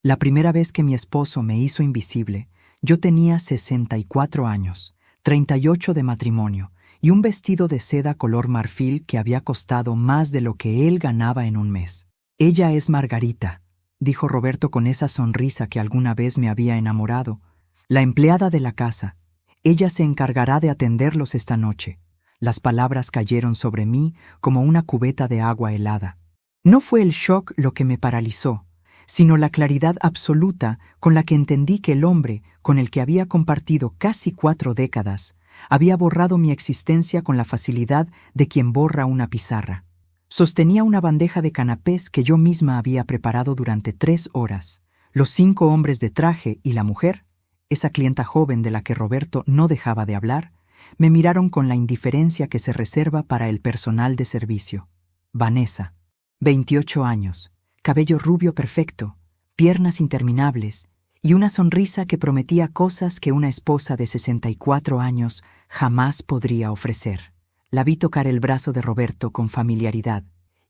La primera vez que mi esposo me hizo invisible, yo tenía 64 años, 38 de matrimonio y un vestido de seda color marfil que había costado más de lo que él ganaba en un mes. Ella es Margarita, dijo Roberto con esa sonrisa que alguna vez me había enamorado, la empleada de la casa. Ella se encargará de atenderlos esta noche. Las palabras cayeron sobre mí como una cubeta de agua helada. No fue el shock lo que me paralizó, sino la claridad absoluta con la que entendí que el hombre con el que había compartido casi 4 décadas había borrado mi existencia con la facilidad de quien borra una pizarra. Sostenía una bandeja de canapés que yo misma había preparado durante 3 horas. Los 5 hombres de traje y la mujer, esa clienta joven de la que Roberto no dejaba de hablar, me miraron con la indiferencia que se reserva para el personal de servicio. Vanessa, 28 años, cabello rubio perfecto, piernas interminables y una sonrisa que prometía cosas que una esposa de 64 años jamás podría ofrecer. La vi tocar el brazo de Roberto con familiaridad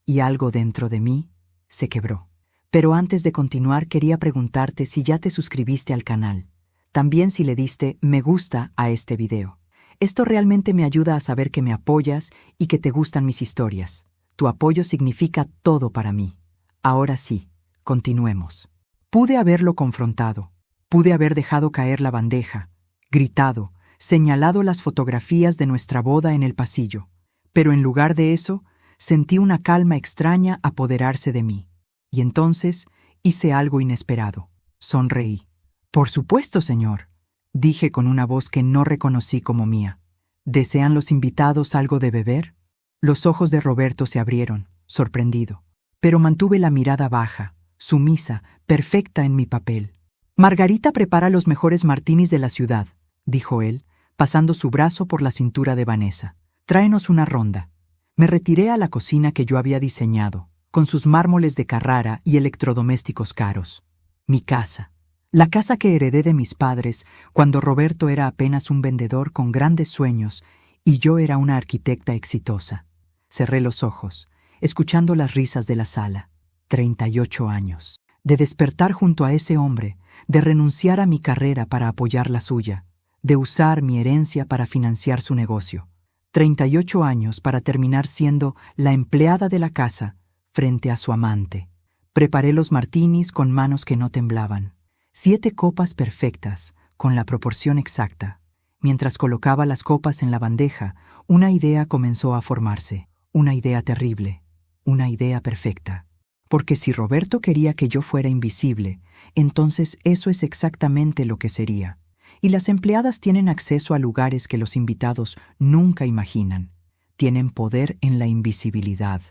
y algo dentro de mí se quebró. Pero antes de continuar quería preguntarte si ya te suscribiste al canal. También si le diste me gusta a este video. Esto realmente me ayuda a saber que me apoyas y que te gustan mis historias. Tu apoyo significa todo para mí. Ahora sí, continuemos. Pude haberlo confrontado. Pude haber dejado caer la bandeja, gritado, señalado las fotografías de nuestra boda en el pasillo. Pero en lugar de eso, sentí una calma extraña apoderarse de mí. Y entonces hice algo inesperado. Sonreí. «Por supuesto, señor», dije con una voz que no reconocí como mía. «¿Desean los invitados algo de beber?» Los ojos de Roberto se abrieron, sorprendido. Pero mantuve la mirada baja, sumisa, perfecta en mi papel. «Margarita prepara los mejores martinis de la ciudad», dijo él, pasando su brazo por la cintura de Vanessa. «Tráenos una ronda». Me retiré a la cocina que yo había diseñado, con sus mármoles de Carrara y electrodomésticos caros. Mi casa. La casa que heredé de mis padres cuando Roberto era apenas un vendedor con grandes sueños y yo era una arquitecta exitosa. Cerré los ojos, escuchando las risas de la sala. 38 años. De despertar junto a ese hombre, de renunciar a mi carrera para apoyar la suya, de usar mi herencia para financiar su negocio. 38 años para terminar siendo la empleada de la casa frente a su amante. Preparé los martinis con manos que no temblaban. 7 copas perfectas, con la proporción exacta. Mientras colocaba las copas en la bandeja, una idea comenzó a formarse. Una idea terrible, una idea perfecta. Porque si Roberto quería que yo fuera invisible, entonces eso es exactamente lo que sería. Y las empleadas tienen acceso a lugares que los invitados nunca imaginan. Tienen poder en la invisibilidad.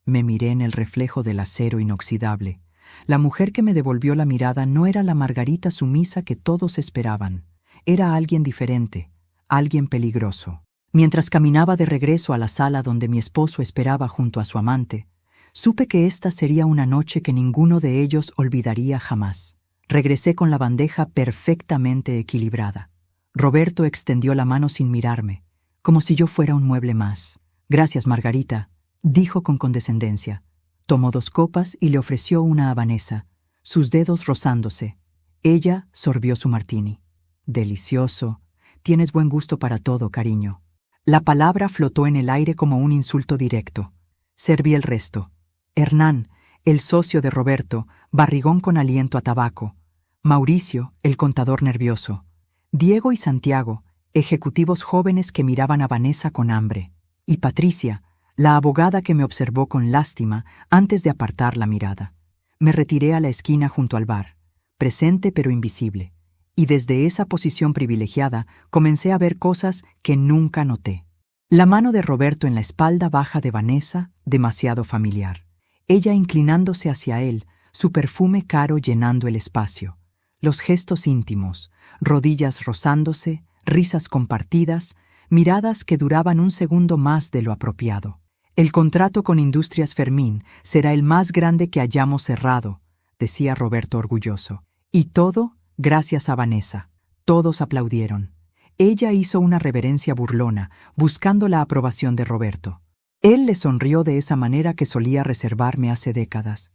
Me miré en el reflejo del acero inoxidable. La mujer que me devolvió la mirada no era la Margarita sumisa que todos esperaban. Era alguien diferente, alguien peligroso. Mientras caminaba de regreso a la sala donde mi esposo esperaba junto a su amante, supe que esta sería una noche que ninguno de ellos olvidaría jamás. Regresé con la bandeja perfectamente equilibrada. Roberto extendió la mano sin mirarme, como si yo fuera un mueble más. «Gracias, Margarita», dijo con condescendencia. Tomó 2 copas y le ofreció una a Vanessa, sus dedos rozándose. Ella sorbió su martini. «Delicioso. Tienes buen gusto para todo, cariño». La palabra flotó en el aire como un insulto directo. Serví el resto. Hernán, el socio de Roberto, barrigón con aliento a tabaco. Mauricio, el contador nervioso. Diego y Santiago, ejecutivos jóvenes que miraban a Vanessa con hambre. Y Patricia, la abogada que me observó con lástima antes de apartar la mirada. Me retiré a la esquina junto al bar, presente pero invisible, y desde esa posición privilegiada comencé a ver cosas que nunca noté. La mano de Roberto en la espalda baja de Vanessa, demasiado familiar. Ella inclinándose hacia él, su perfume caro llenando el espacio. Los gestos íntimos, rodillas rozándose, risas compartidas, miradas que duraban un segundo más de lo apropiado. «El contrato con Industrias Fermín será el más grande que hayamos cerrado», decía Roberto orgulloso. Y todo gracias a Vanessa. Todos aplaudieron. Ella hizo una reverencia burlona, buscando la aprobación de Roberto. Él le sonrió de esa manera que solía reservarme hace décadas.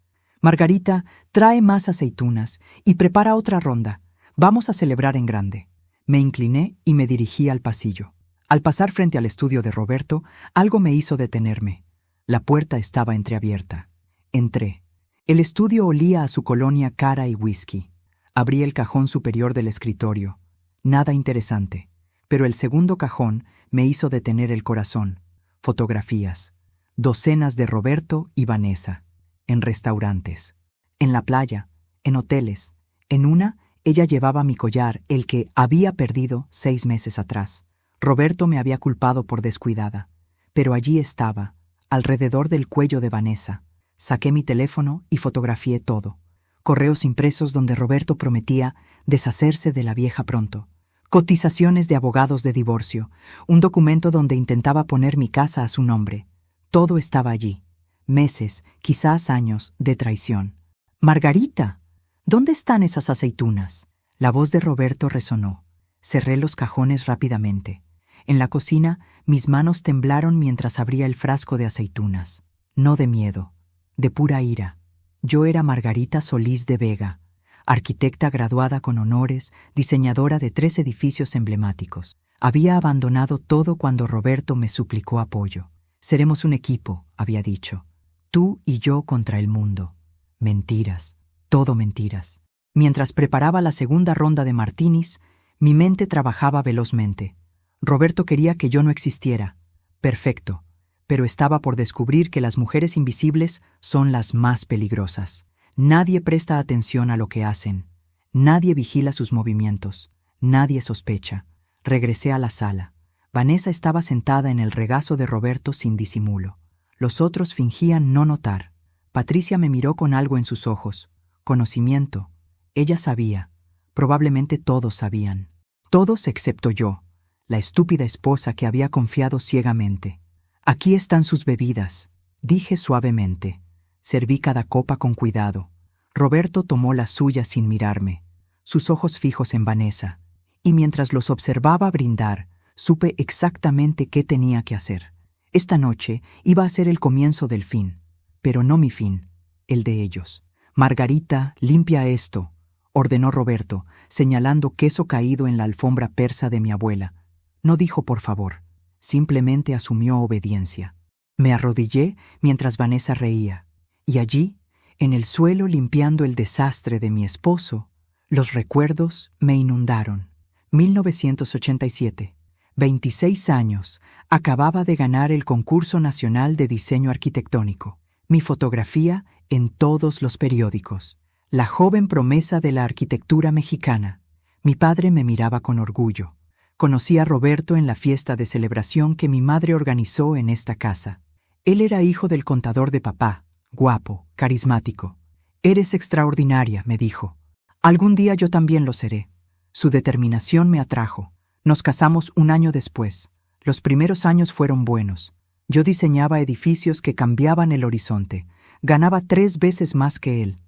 Margarita, trae más aceitunas y prepara otra ronda. Vamos a celebrar en grande. Me incliné y me dirigí al pasillo. Al pasar frente al estudio de Roberto, algo me hizo detenerme. La puerta estaba entreabierta. Entré. El estudio olía a su colonia cara y whisky. Abrí el cajón superior del escritorio. Nada interesante, pero el segundo cajón me hizo detener el corazón. Fotografías. Docenas de Roberto y Vanessa. En restaurantes. En la playa. En hoteles. En una, ella llevaba mi collar, el que había perdido 6 meses atrás. Roberto me había culpado por descuidada. Pero allí estaba, alrededor del cuello de Vanessa. Saqué mi teléfono y fotografié todo. Correos impresos donde Roberto prometía deshacerse de la vieja pronto. Cotizaciones de abogados de divorcio. Un documento donde intentaba poner mi casa a su nombre. Todo estaba allí. Meses, quizás años, de traición. «Margarita, ¿dónde están esas aceitunas?». La voz de Roberto resonó. Cerré los cajones rápidamente. En la cocina, mis manos temblaron mientras abría el frasco de aceitunas. No de miedo, de pura ira. Yo era Margarita Solís de Vega, arquitecta graduada con honores, diseñadora de 3 edificios emblemáticos. Había abandonado todo cuando Roberto me suplicó apoyo. «Seremos un equipo», había dicho. «Tú y yo contra el mundo». Mentiras, todo mentiras. Mientras preparaba la segunda ronda de martinis, mi mente trabajaba velozmente. Roberto quería que yo no existiera. Perfecto. Pero estaba por descubrir que las mujeres invisibles son las más peligrosas. Nadie presta atención a lo que hacen. Nadie vigila sus movimientos. Nadie sospecha. Regresé a la sala. Vanessa estaba sentada en el regazo de Roberto sin disimulo. Los otros fingían no notar. Patricia me miró con algo en sus ojos. Conocimiento. Ella sabía. Probablemente todos sabían. Todos excepto yo, la estúpida esposa que había confiado ciegamente. «Aquí están sus bebidas», dije suavemente. Serví cada copa con cuidado. Roberto tomó la suya sin mirarme, sus ojos fijos en Vanessa, y mientras los observaba brindar, supe exactamente qué tenía que hacer. Esta noche iba a ser el comienzo del fin, pero no mi fin, el de ellos. «Margarita, limpia esto», ordenó Roberto, señalando queso caído en la alfombra persa de mi abuela. No dijo por favor, simplemente asumió obediencia. Me arrodillé mientras Vanessa reía, y allí, en el suelo limpiando el desastre de mi esposo, los recuerdos me inundaron. 1987, 26 años, acababa de ganar el Concurso Nacional de Diseño Arquitectónico. Mi fotografía en todos los periódicos. La joven promesa de la arquitectura mexicana. Mi padre me miraba con orgullo. Conocí a Roberto en la fiesta de celebración que mi madre organizó en esta casa. Él era hijo del contador de papá, guapo, carismático. «Eres extraordinaria», me dijo. «Algún día yo también lo seré». Su determinación me atrajo. Nos casamos un año después. Los primeros años fueron buenos. Yo diseñaba edificios que cambiaban el horizonte. Ganaba 3 veces más que él.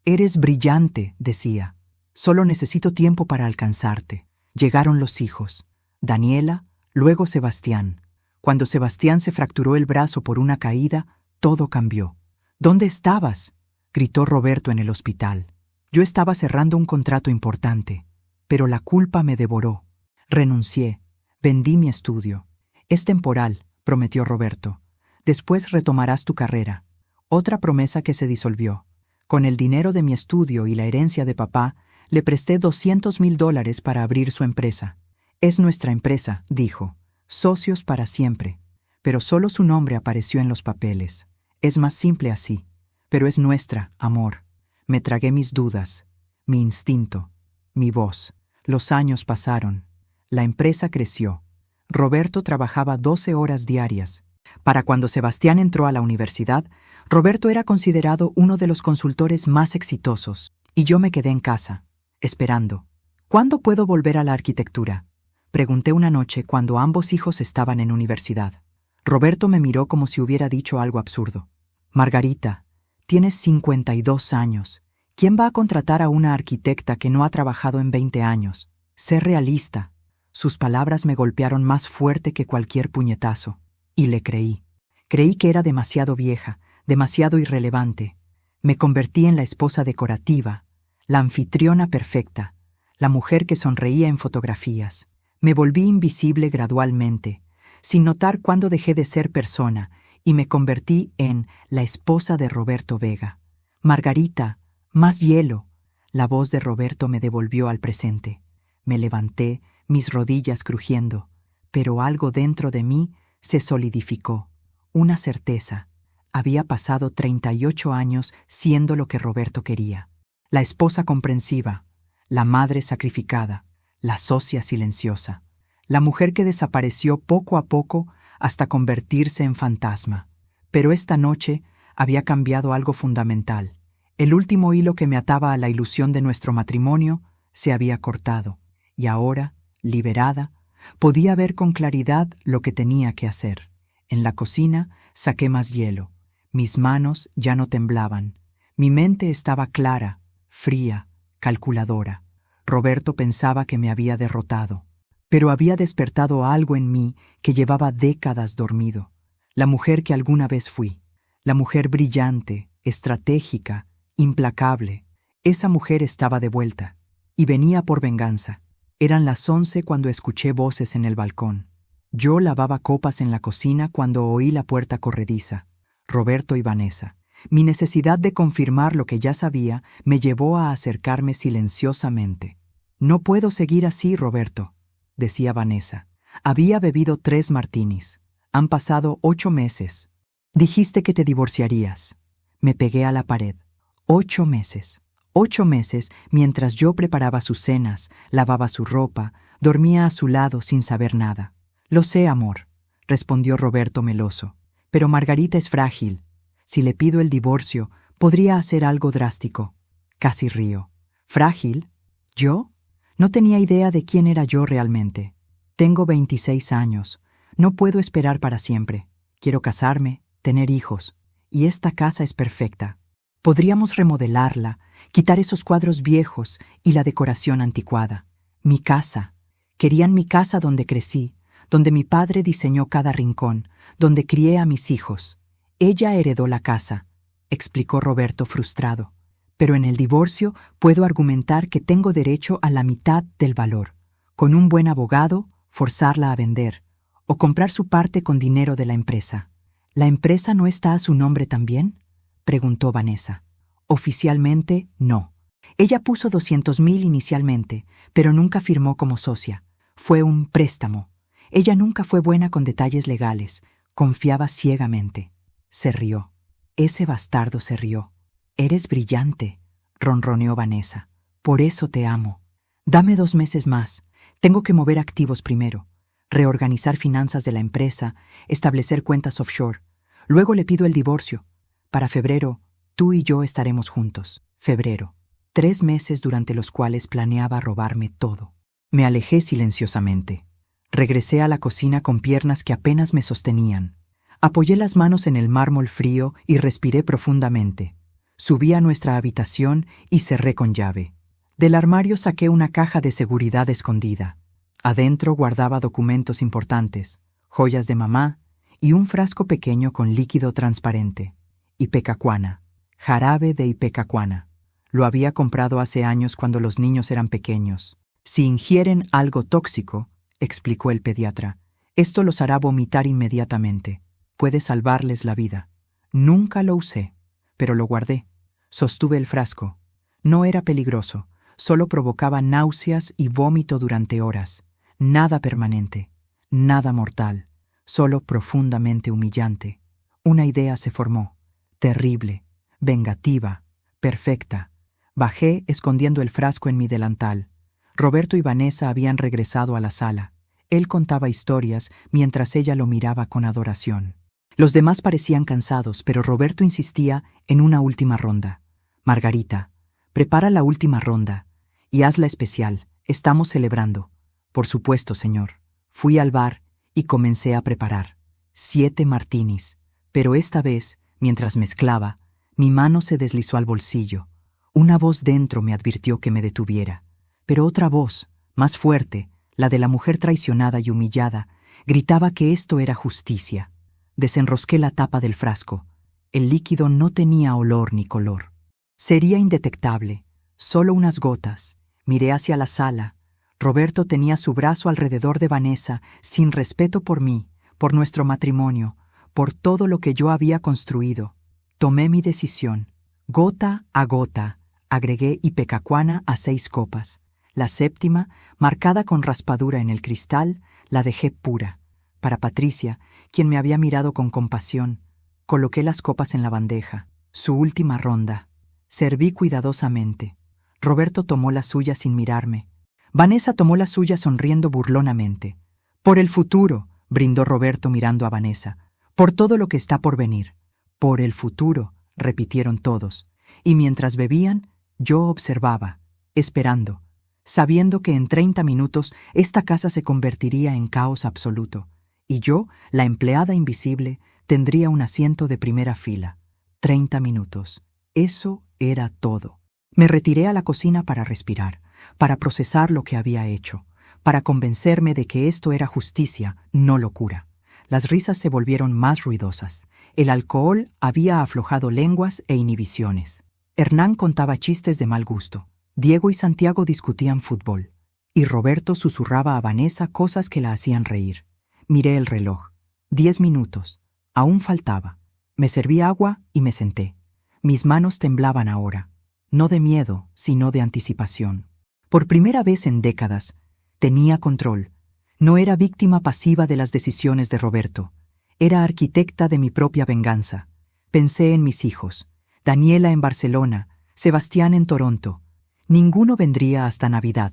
«Eres brillante», decía. «Solo necesito tiempo para alcanzarte». Llegaron los hijos. Daniela, luego Sebastián. Cuando Sebastián se fracturó el brazo por una caída, todo cambió. «¿Dónde estabas?», gritó Roberto en el hospital. Yo estaba cerrando un contrato importante, pero la culpa me devoró. Renuncié. Vendí mi estudio. «Es temporal», prometió Roberto. «Después retomarás tu carrera». Otra promesa que se disolvió. Con el dinero de mi estudio y la herencia de papá, le presté $200,000 para abrir su empresa. «Es nuestra empresa», dijo. «Socios para siempre». Pero solo su nombre apareció en los papeles. Es más simple así. Pero es nuestra, amor. Me tragué mis dudas, mi instinto, mi voz. Los años pasaron. La empresa creció. Roberto trabajaba 12 horas diarias. Para cuando Sebastián entró a la universidad, Roberto era considerado uno de los consultores más exitosos, y yo me quedé en casa, esperando. «¿Cuándo puedo volver a la arquitectura?», pregunté una noche cuando ambos hijos estaban en universidad. Roberto me miró como si hubiera dicho algo absurdo. «Margarita, tienes 52 años. ¿Quién va a contratar a una arquitecta que no ha trabajado en 20 años? Sé realista». Sus palabras me golpearon más fuerte que cualquier puñetazo. Y le creí. Creí que era demasiado vieja, demasiado irrelevante. Me convertí en la esposa decorativa, la anfitriona perfecta, la mujer que sonreía en fotografías. Me volví invisible gradualmente, sin notar cuándo dejé de ser persona, y me convertí en la esposa de Roberto Vega. Margarita, más hielo. La voz de Roberto me devolvió al presente. Me levanté, mis rodillas crujiendo, pero algo dentro de mí se solidificó. Una certeza. Había pasado 38 años siendo lo que Roberto quería. La esposa comprensiva, la madre sacrificada, la socia silenciosa, la mujer que desapareció poco a poco hasta convertirse en fantasma. Pero esta noche había cambiado algo fundamental. El último hilo que me ataba a la ilusión de nuestro matrimonio se había cortado, y ahora, liberada, podía ver con claridad lo que tenía que hacer. En la cocina saqué más hielo. Mis manos ya no temblaban. Mi mente estaba clara, fría, calculadora. Roberto pensaba que me había derrotado, pero había despertado algo en mí que llevaba décadas dormido. La mujer que alguna vez fui. La mujer brillante, estratégica, implacable. Esa mujer estaba de vuelta, y venía por venganza. Eran las 11 cuando escuché voces en el balcón. Yo lavaba copas en la cocina cuando oí la puerta corrediza. Roberto y Vanessa. Mi necesidad de confirmar lo que ya sabía me llevó a acercarme silenciosamente. «No puedo seguir así, Roberto», decía Vanessa. Había bebido 3 martinis. Han pasado 8 meses. Dijiste que te divorciarías. Me pegué a la pared. 8 meses. 8 meses mientras yo preparaba sus cenas, lavaba su ropa, dormía a su lado sin saber nada. «Lo sé, amor», respondió Roberto meloso. «Pero Margarita es frágil. Si le pido el divorcio, podría hacer algo drástico». Casi río. ¿Frágil? ¿Yo? No tenía idea de quién era yo realmente. Tengo 26 años. No puedo esperar para siempre. Quiero casarme, tener hijos. Y esta casa es perfecta. Podríamos remodelarla, quitar esos cuadros viejos y la decoración anticuada. Mi casa. Querían mi casa donde crecí, donde mi padre diseñó cada rincón, donde crié a mis hijos. Ella heredó la casa, explicó Roberto frustrado. Pero en el divorcio puedo argumentar que tengo derecho a la mitad del valor. Con un buen abogado, forzarla a vender, o comprar su parte con dinero de la empresa. ¿La empresa no está a su nombre también?, preguntó Vanessa. Oficialmente, no. Ella puso 200,000 inicialmente, pero nunca firmó como socia. Fue un préstamo. Ella nunca fue buena con detalles legales. Confiaba ciegamente. Se rió. Ese bastardo se rió. «Eres brillante», ronroneó Vanessa. «Por eso te amo. Dame 2 meses más. Tengo que mover activos primero. Reorganizar finanzas de la empresa, establecer cuentas offshore. Luego le pido el divorcio. Para febrero, tú y yo estaremos juntos». Febrero. 3 meses durante los cuales planeaba robarme todo. Me alejé silenciosamente. Regresé a la cocina con piernas que apenas me sostenían. Apoyé las manos en el mármol frío y respiré profundamente. Subí a nuestra habitación y cerré con llave. Del armario saqué una caja de seguridad escondida. Adentro guardaba documentos importantes, joyas de mamá y un frasco pequeño con líquido transparente. Ipecacuana, jarabe de ipecacuana. Lo había comprado hace años cuando los niños eran pequeños. Si ingieren algo tóxico, explicó el pediatra, esto los hará vomitar inmediatamente. Puede salvarles la vida. Nunca lo usé, pero lo guardé. Sostuve el frasco. No era peligroso, solo provocaba náuseas y vómito durante horas. Nada permanente, nada mortal, solo profundamente humillante. Una idea se formó, terrible, vengativa, perfecta. Bajé escondiendo el frasco en mi delantal. Roberto y Vanessa habían regresado a la sala. Él contaba historias mientras ella lo miraba con adoración. Los demás parecían cansados, pero Roberto insistía en una última ronda. «Margarita, prepara la última ronda y hazla especial. Estamos celebrando». «Por supuesto, señor». Fui al bar y comencé a preparar. 7 martinis. Pero esta vez, mientras mezclaba, mi mano se deslizó al bolsillo. Una voz dentro me advirtió que me detuviera. Pero otra voz, más fuerte, la de la mujer traicionada y humillada, gritaba que esto era justicia. Desenrosqué la tapa del frasco. El líquido no tenía olor ni color. Sería indetectable. Solo unas gotas. Miré hacia la sala. Roberto tenía su brazo alrededor de Vanessa, sin respeto por mí, por nuestro matrimonio, por todo lo que yo había construido. Tomé mi decisión. Gota a gota, agregué ipecacuana a 6 copas. La séptima, marcada con raspadura en el cristal, la dejé pura. Para Patricia, quien me había mirado con compasión, coloqué las copas en la bandeja. Su última ronda. Serví cuidadosamente. Roberto tomó la suya sin mirarme. Vanessa tomó la suya sonriendo burlonamente. Por el futuro, brindó Roberto mirando a Vanessa. Por todo lo que está por venir. Por el futuro, repitieron todos. Y mientras bebían, yo observaba, esperando, sabiendo que en 30 minutos esta casa se convertiría en caos absoluto, y yo, la empleada invisible, tendría un asiento de primera fila. 30 minutos. Eso era todo. Me retiré a la cocina para respirar, para procesar lo que había hecho, para convencerme de que esto era justicia, no locura. Las risas se volvieron más ruidosas. El alcohol había aflojado lenguas e inhibiciones. Hernán contaba chistes de mal gusto. Diego y Santiago discutían fútbol. Y Roberto susurraba a Vanessa cosas que la hacían reír. Miré el reloj. 10 minutos. Aún faltaba. Me serví agua y me senté. Mis manos temblaban ahora. No de miedo, sino de anticipación. Por primera vez en décadas, tenía control. No era víctima pasiva de las decisiones de Roberto. Era arquitecta de mi propia venganza. Pensé en mis hijos. Daniela en Barcelona, Sebastián en Toronto. Ninguno vendría hasta Navidad.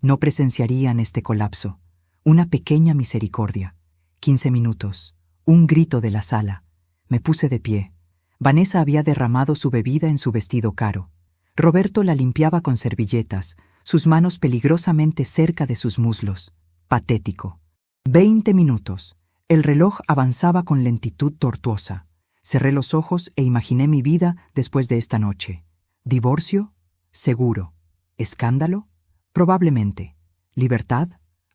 No presenciarían este colapso. Una pequeña misericordia. 15 minutos. Un grito de la sala. Me puse de pie. Vanessa había derramado su bebida en su vestido caro. Roberto la limpiaba con servilletas, sus manos peligrosamente cerca de sus muslos. Patético. 20 minutos. El reloj avanzaba con lentitud tortuosa. Cerré los ojos e imaginé mi vida después de esta noche. ¿Divorcio? Seguro. ¿Escándalo? Probablemente. ¿Libertad?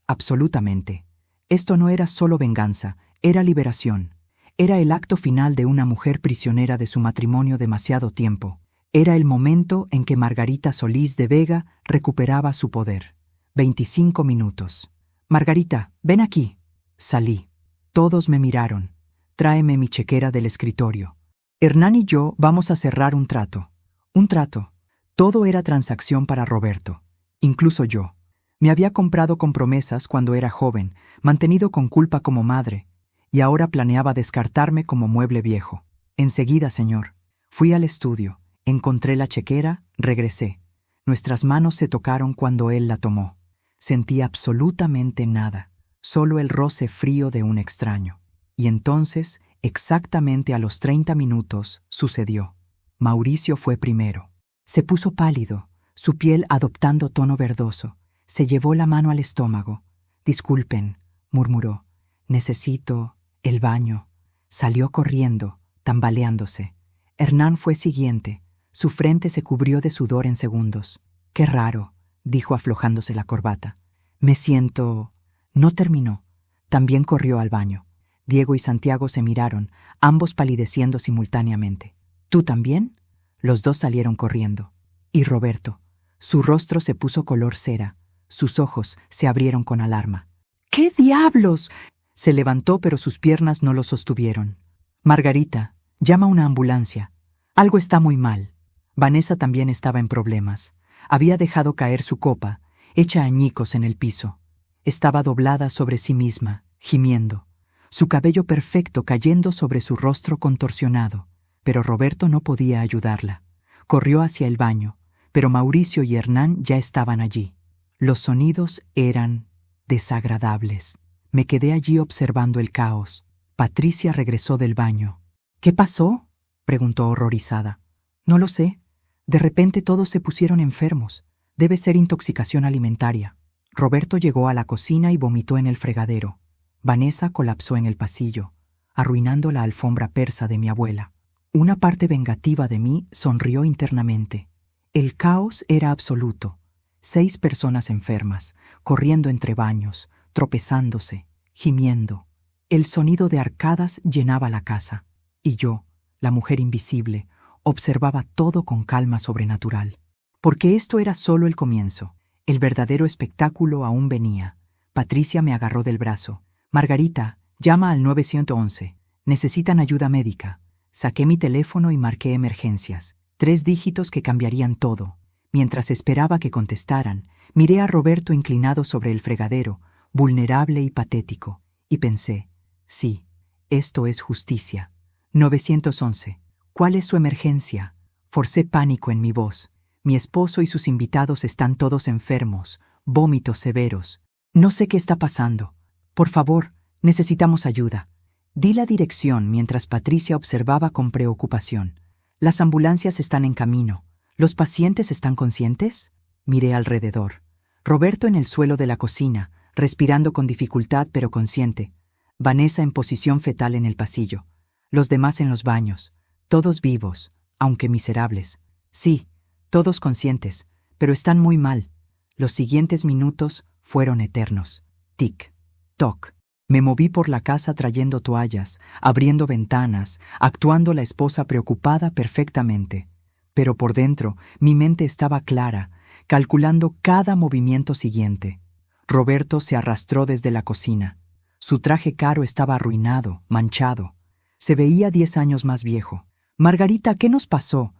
Absolutamente. Esto no era solo venganza, era liberación. Era el acto final de una mujer prisionera de su matrimonio demasiado tiempo. Era el momento en que Margarita Solís de Vega recuperaba su poder. 25 minutos. Margarita, ven aquí. Salí. Todos me miraron. Tráeme mi chequera del escritorio. Hernán y yo vamos a cerrar un trato. Un trato. Todo era transacción para Roberto. Incluso yo. Me había comprado con promesas cuando era joven, mantenido con culpa como madre, y ahora planeaba descartarme como mueble viejo. Enseguida, señor. Fui al estudio, encontré la chequera, regresé. Nuestras manos se tocaron cuando él la tomó. Sentí absolutamente nada, solo el roce frío de un extraño. Y entonces, exactamente a los 30 minutos, sucedió. Mauricio fue primero. Se puso pálido, su piel adoptando tono verdoso. Se llevó la mano al estómago. «Disculpen», murmuró. «Necesito el baño». Salió corriendo, tambaleándose. Hernán fue siguiente. Su frente se cubrió de sudor en segundos. «Qué raro», dijo aflojándose la corbata. «Me siento...». No terminó. También corrió al baño. Diego y Santiago se miraron, ambos palideciendo simultáneamente. «¿Tú también?». Los dos salieron corriendo. Y Roberto. Su rostro se puso color cera. Sus ojos se abrieron con alarma. «¿Qué diablos?». Se levantó, pero sus piernas no lo sostuvieron. «Margarita, llama a una ambulancia. Algo está muy mal». Vanessa también estaba en problemas. Había dejado caer su copa, hecha añicos en el piso. Estaba doblada sobre sí misma, gimiendo. Su cabello perfecto cayendo sobre su rostro contorsionado. Pero Roberto no podía ayudarla. Corrió hacia el baño, pero Mauricio y Hernán ya estaban allí. Los sonidos eran desagradables. Me quedé allí observando el caos. Patricia regresó del baño. «¿Qué pasó?», preguntó horrorizada. «No lo sé. De repente todos se pusieron enfermos. Debe ser intoxicación alimentaria». Roberto llegó a la cocina y vomitó en el fregadero. Vanessa colapsó en el pasillo, arruinando la alfombra persa de mi abuela. Una parte vengativa de mí sonrió internamente. El caos era absoluto. 6 personas enfermas, corriendo entre baños, tropezándose, gimiendo. El sonido de arcadas llenaba la casa. Y yo, la mujer invisible, Observaba todo con calma sobrenatural. Porque esto era solo el comienzo. El verdadero espectáculo aún venía. Patricia me agarró del brazo. Margarita, llama al 911. Necesitan ayuda médica. Saqué mi teléfono y marqué emergencias. 3 dígitos que cambiarían todo. Mientras esperaba que contestaran, miré a Roberto inclinado sobre el fregadero, vulnerable y patético, y pensé, sí, esto es justicia. 911. ¿Cuál es su emergencia? Forcé pánico en mi voz. Mi esposo y sus invitados están todos enfermos, vómitos severos. No sé qué está pasando. Por favor, necesitamos ayuda. Di la dirección mientras Patricia observaba con preocupación. Las ambulancias están en camino. ¿Los pacientes están conscientes? Miré alrededor. Roberto en el suelo de la cocina, respirando con dificultad pero consciente. Vanessa en posición fetal en el pasillo. Los demás en los baños. Todos vivos, aunque miserables. Sí, todos conscientes, pero están muy mal. Los siguientes minutos fueron eternos. Tic, toc. Me moví por la casa trayendo toallas, abriendo ventanas, actuando la esposa preocupada perfectamente. Pero por dentro, mi mente estaba clara, calculando cada movimiento siguiente. Roberto se arrastró desde la cocina. Su traje caro estaba arruinado, manchado. Se veía 10 años más viejo. Margarita, ¿qué nos pasó?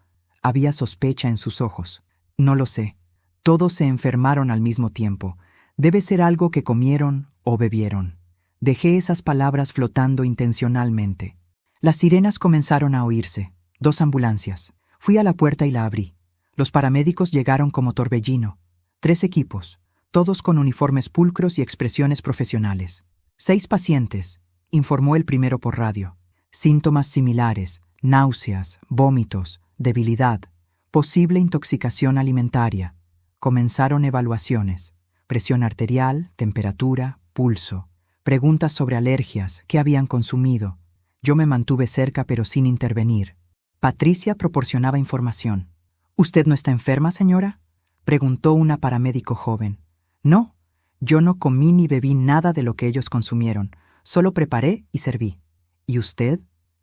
Había sospecha en sus ojos. No lo sé. Todos se enfermaron al mismo tiempo. Debe ser algo que comieron o bebieron. Dejé esas palabras flotando intencionalmente. Las sirenas comenzaron a oírse. 2 ambulancias. Fui a la puerta y la abrí. Los paramédicos llegaron como torbellino. 3 equipos, todos con uniformes pulcros y expresiones profesionales. 6 pacientes, informó el primero por radio. Síntomas similares, náuseas, vómitos, debilidad, posible intoxicación alimentaria. Comenzaron evaluaciones. Presión arterial, temperatura, pulso. Preguntas sobre alergias, qué habían consumido. Yo me mantuve cerca pero sin intervenir. Patricia proporcionaba información. ¿Usted no está enferma, señora?, preguntó una paramédico joven. No, yo no comí ni bebí nada de lo que ellos consumieron. Solo preparé y serví. ¿Y usted?,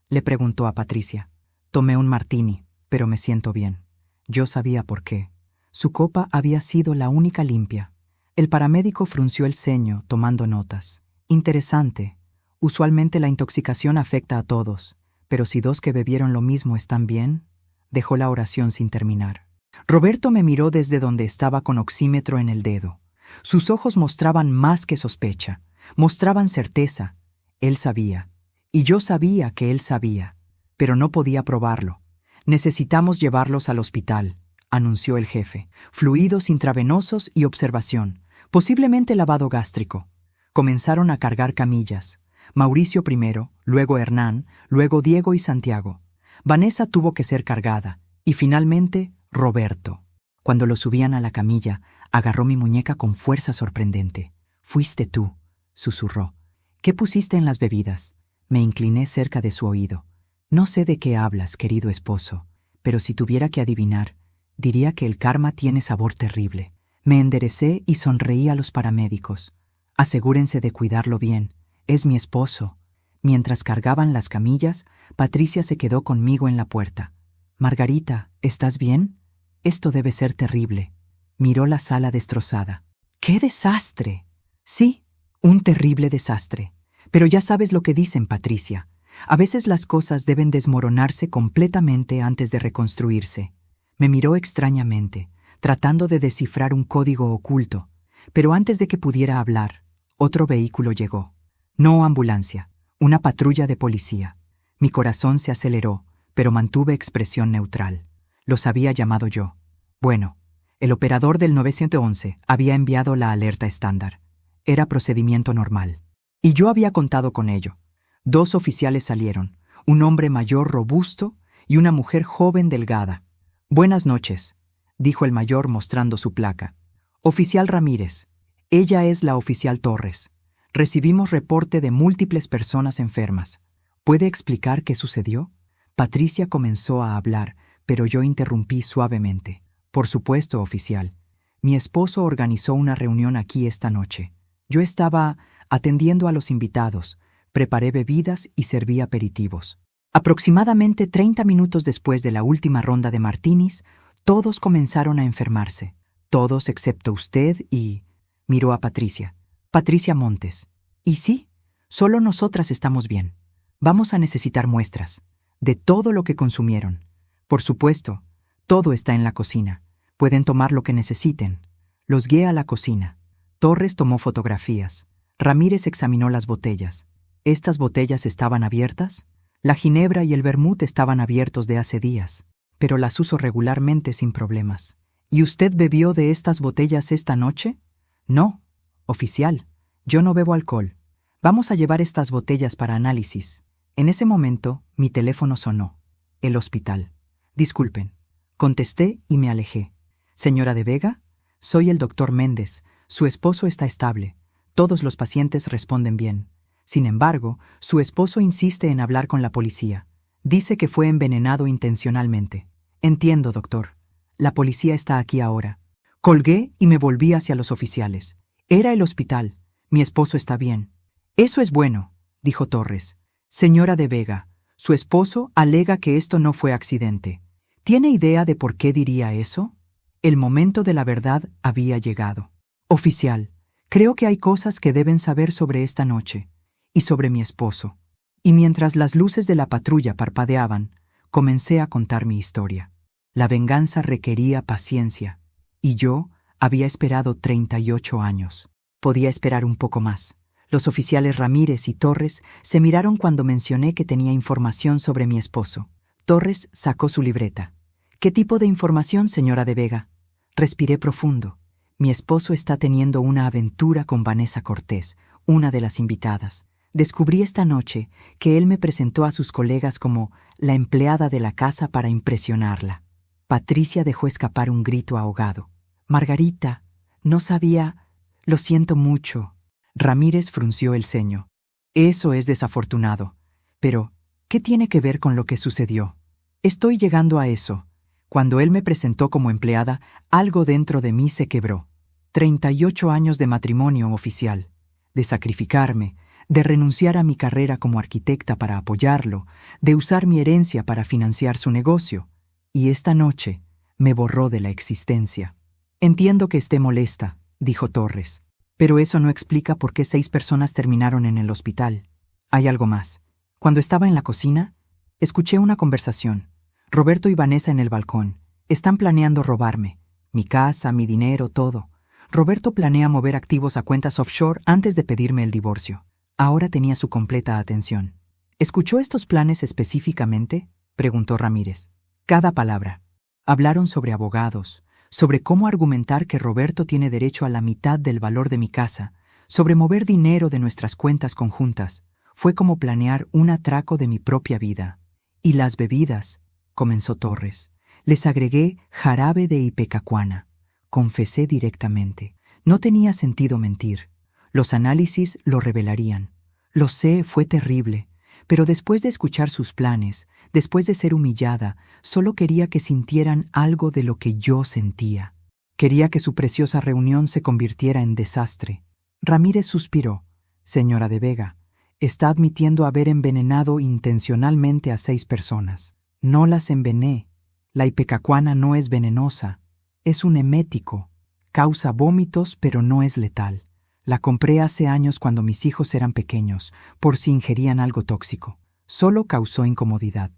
le preguntó a Patricia. Tomé un martini, pero me siento bien. Yo sabía por qué. Su copa había sido la única limpia. El paramédico frunció el ceño, tomando notas. Interesante. Usualmente la intoxicación afecta a todos, pero si 2 que bebieron lo mismo están bien, dejó la oración sin terminar. Roberto me miró desde donde estaba con oxímetro en el dedo. Sus ojos mostraban más que sospecha, mostraban certeza. Él sabía, y yo sabía que él sabía, pero no podía probarlo. Necesitamos llevarlos al hospital, anunció el jefe. Fluidos intravenosos y observación, posiblemente lavado gástrico. Comenzaron a cargar camillas. Mauricio primero, luego Hernán, luego Diego y Santiago. Vanessa tuvo que ser cargada, y finalmente Roberto. Cuando lo subían a la camilla, agarró mi muñeca con fuerza sorprendente. «Fuiste tú», susurró. «¿Qué pusiste en las bebidas?» Me incliné cerca de su oído. «No sé de qué hablas, querido esposo, pero si tuviera que adivinar, diría que el karma tiene sabor terrible». Me enderecé y sonreí a los paramédicos. «Asegúrense de cuidarlo bien. Es mi esposo». Mientras cargaban las camillas, Patricia se quedó conmigo en la puerta. «Margarita, ¿estás bien? Esto debe ser terrible». Miró la sala destrozada. «¡Qué desastre!» «Sí, un terrible desastre. Pero ya sabes lo que dicen, Patricia. A veces las cosas deben desmoronarse completamente antes de reconstruirse». Me miró extrañamente, tratando de descifrar un código oculto. Pero antes de que pudiera hablar, otro vehículo llegó. No ambulancia, una patrulla de policía. Mi corazón se aceleró, pero mantuve expresión neutral. Los había llamado yo. Bueno, el operador del 911 había enviado la alerta estándar. Era procedimiento normal. Y yo había contado con ello. 2 oficiales salieron, un hombre mayor robusto y una mujer joven delgada. «Buenas noches», dijo el mayor mostrando su placa. «Oficial Ramírez, ella es la oficial Torres. Recibimos reporte de múltiples personas enfermas. ¿Puede explicar qué sucedió?» Patricia comenzó a hablar, pero yo interrumpí suavemente. «Por supuesto, oficial. Mi esposo organizó una reunión aquí esta noche. Yo estaba atendiendo a los invitados, preparé bebidas y serví aperitivos. Aproximadamente 30 minutos después de la última ronda de martinis, todos comenzaron a enfermarse. Todos excepto usted y... Miró a Patricia. Patricia Montes. Y sí, solo nosotras estamos bien. Vamos a necesitar muestras. De todo lo que consumieron. Por supuesto, todo está en la cocina. Pueden tomar lo que necesiten. Los guié a la cocina. Torres tomó fotografías. Ramírez examinó las botellas. ¿Estas botellas estaban abiertas? La ginebra y el vermut estaban abiertos de hace días, pero las uso regularmente sin problemas. ¿Y usted bebió de estas botellas esta noche? No, oficial. Yo no bebo alcohol. Vamos a llevar estas botellas para análisis. En ese momento, mi teléfono sonó. El hospital. Disculpen. Contesté y me alejé. Señora de Vega, soy el doctor Méndez. Su esposo está estable. Todos los pacientes responden bien. Sin embargo, su esposo insiste en hablar con la policía. Dice que fue envenenado intencionalmente. Entiendo, doctor. La policía está aquí ahora. Colgué y me volví hacia los oficiales. Era el hospital. Mi esposo está bien. Eso es bueno, dijo Torres. Señora de Vega, su esposo alega que esto no fue accidente. ¿Tiene idea de por qué diría eso? El momento de la verdad había llegado. Oficial, creo que hay cosas que deben saber sobre esta noche. Y sobre mi esposo. Y mientras las luces de la patrulla parpadeaban, comencé a contar mi historia. La venganza requería paciencia, y yo había esperado 38 años. Podía esperar un poco más. Los oficiales Ramírez y Torres se miraron cuando mencioné que tenía información sobre mi esposo. Torres sacó su libreta. ¿Qué tipo de información, señora de Vega? Respiré profundo. Mi esposo está teniendo una aventura con Vanessa Cortés, una de las invitadas. Descubrí esta noche que él me presentó a sus colegas como la empleada de la casa para impresionarla. Patricia dejó escapar un grito ahogado. Margarita, no sabía... Lo siento mucho. Ramírez frunció el ceño. Eso es desafortunado. Pero, ¿qué tiene que ver con lo que sucedió? Estoy llegando a eso. Cuando él me presentó como empleada, algo dentro de mí se quebró. 38 años de matrimonio oficial. De sacrificarme, de renunciar a mi carrera como arquitecta para apoyarlo, de usar mi herencia para financiar su negocio. Y esta noche me borró de la existencia. Entiendo que esté molesta, dijo Torres, pero eso no explica por qué 6 personas terminaron en el hospital. Hay algo más. Cuando estaba en la cocina, escuché una conversación. Roberto y Vanessa en el balcón. Están planeando robarme. Mi casa, mi dinero, todo. Roberto planea mover activos a cuentas offshore antes de pedirme el divorcio. Ahora tenía su completa atención. ¿Escuchó estos planes específicamente?, preguntó Ramírez. Cada palabra. Hablaron sobre abogados, sobre cómo argumentar que Roberto tiene derecho a la mitad del valor de mi casa, sobre mover dinero de nuestras cuentas conjuntas. Fue como planear un atraco de mi propia vida. Y las bebidas, comenzó Torres. Les agregué jarabe de ipecacuana. Confesé directamente. No tenía sentido mentir. Los análisis lo revelarían. Lo sé, fue terrible. Pero después de escuchar sus planes, después de ser humillada, solo quería que sintieran algo de lo que yo sentía. Quería que su preciosa reunión se convirtiera en desastre. Ramírez suspiró. Señora de Vega, está admitiendo haber envenenado intencionalmente a 6 personas. No las envenené. La ipecacuana no es venenosa. Es un emético. Causa vómitos, pero no es letal. La compré hace años cuando mis hijos eran pequeños, por si ingerían algo tóxico. Solo causó incomodidad.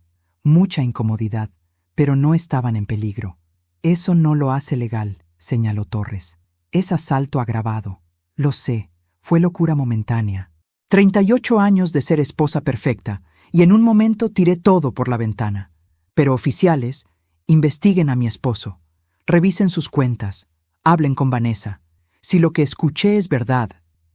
Mucha incomodidad, pero no estaban en peligro. Eso no lo hace legal, señaló Torres. Es asalto agravado. Lo sé, fue locura momentánea. 38 años de ser esposa perfecta, y en un momento tiré todo por la ventana. Pero oficiales, investiguen a mi esposo. Revisen sus cuentas. Hablen con Vanessa. Si lo que escuché es verdad,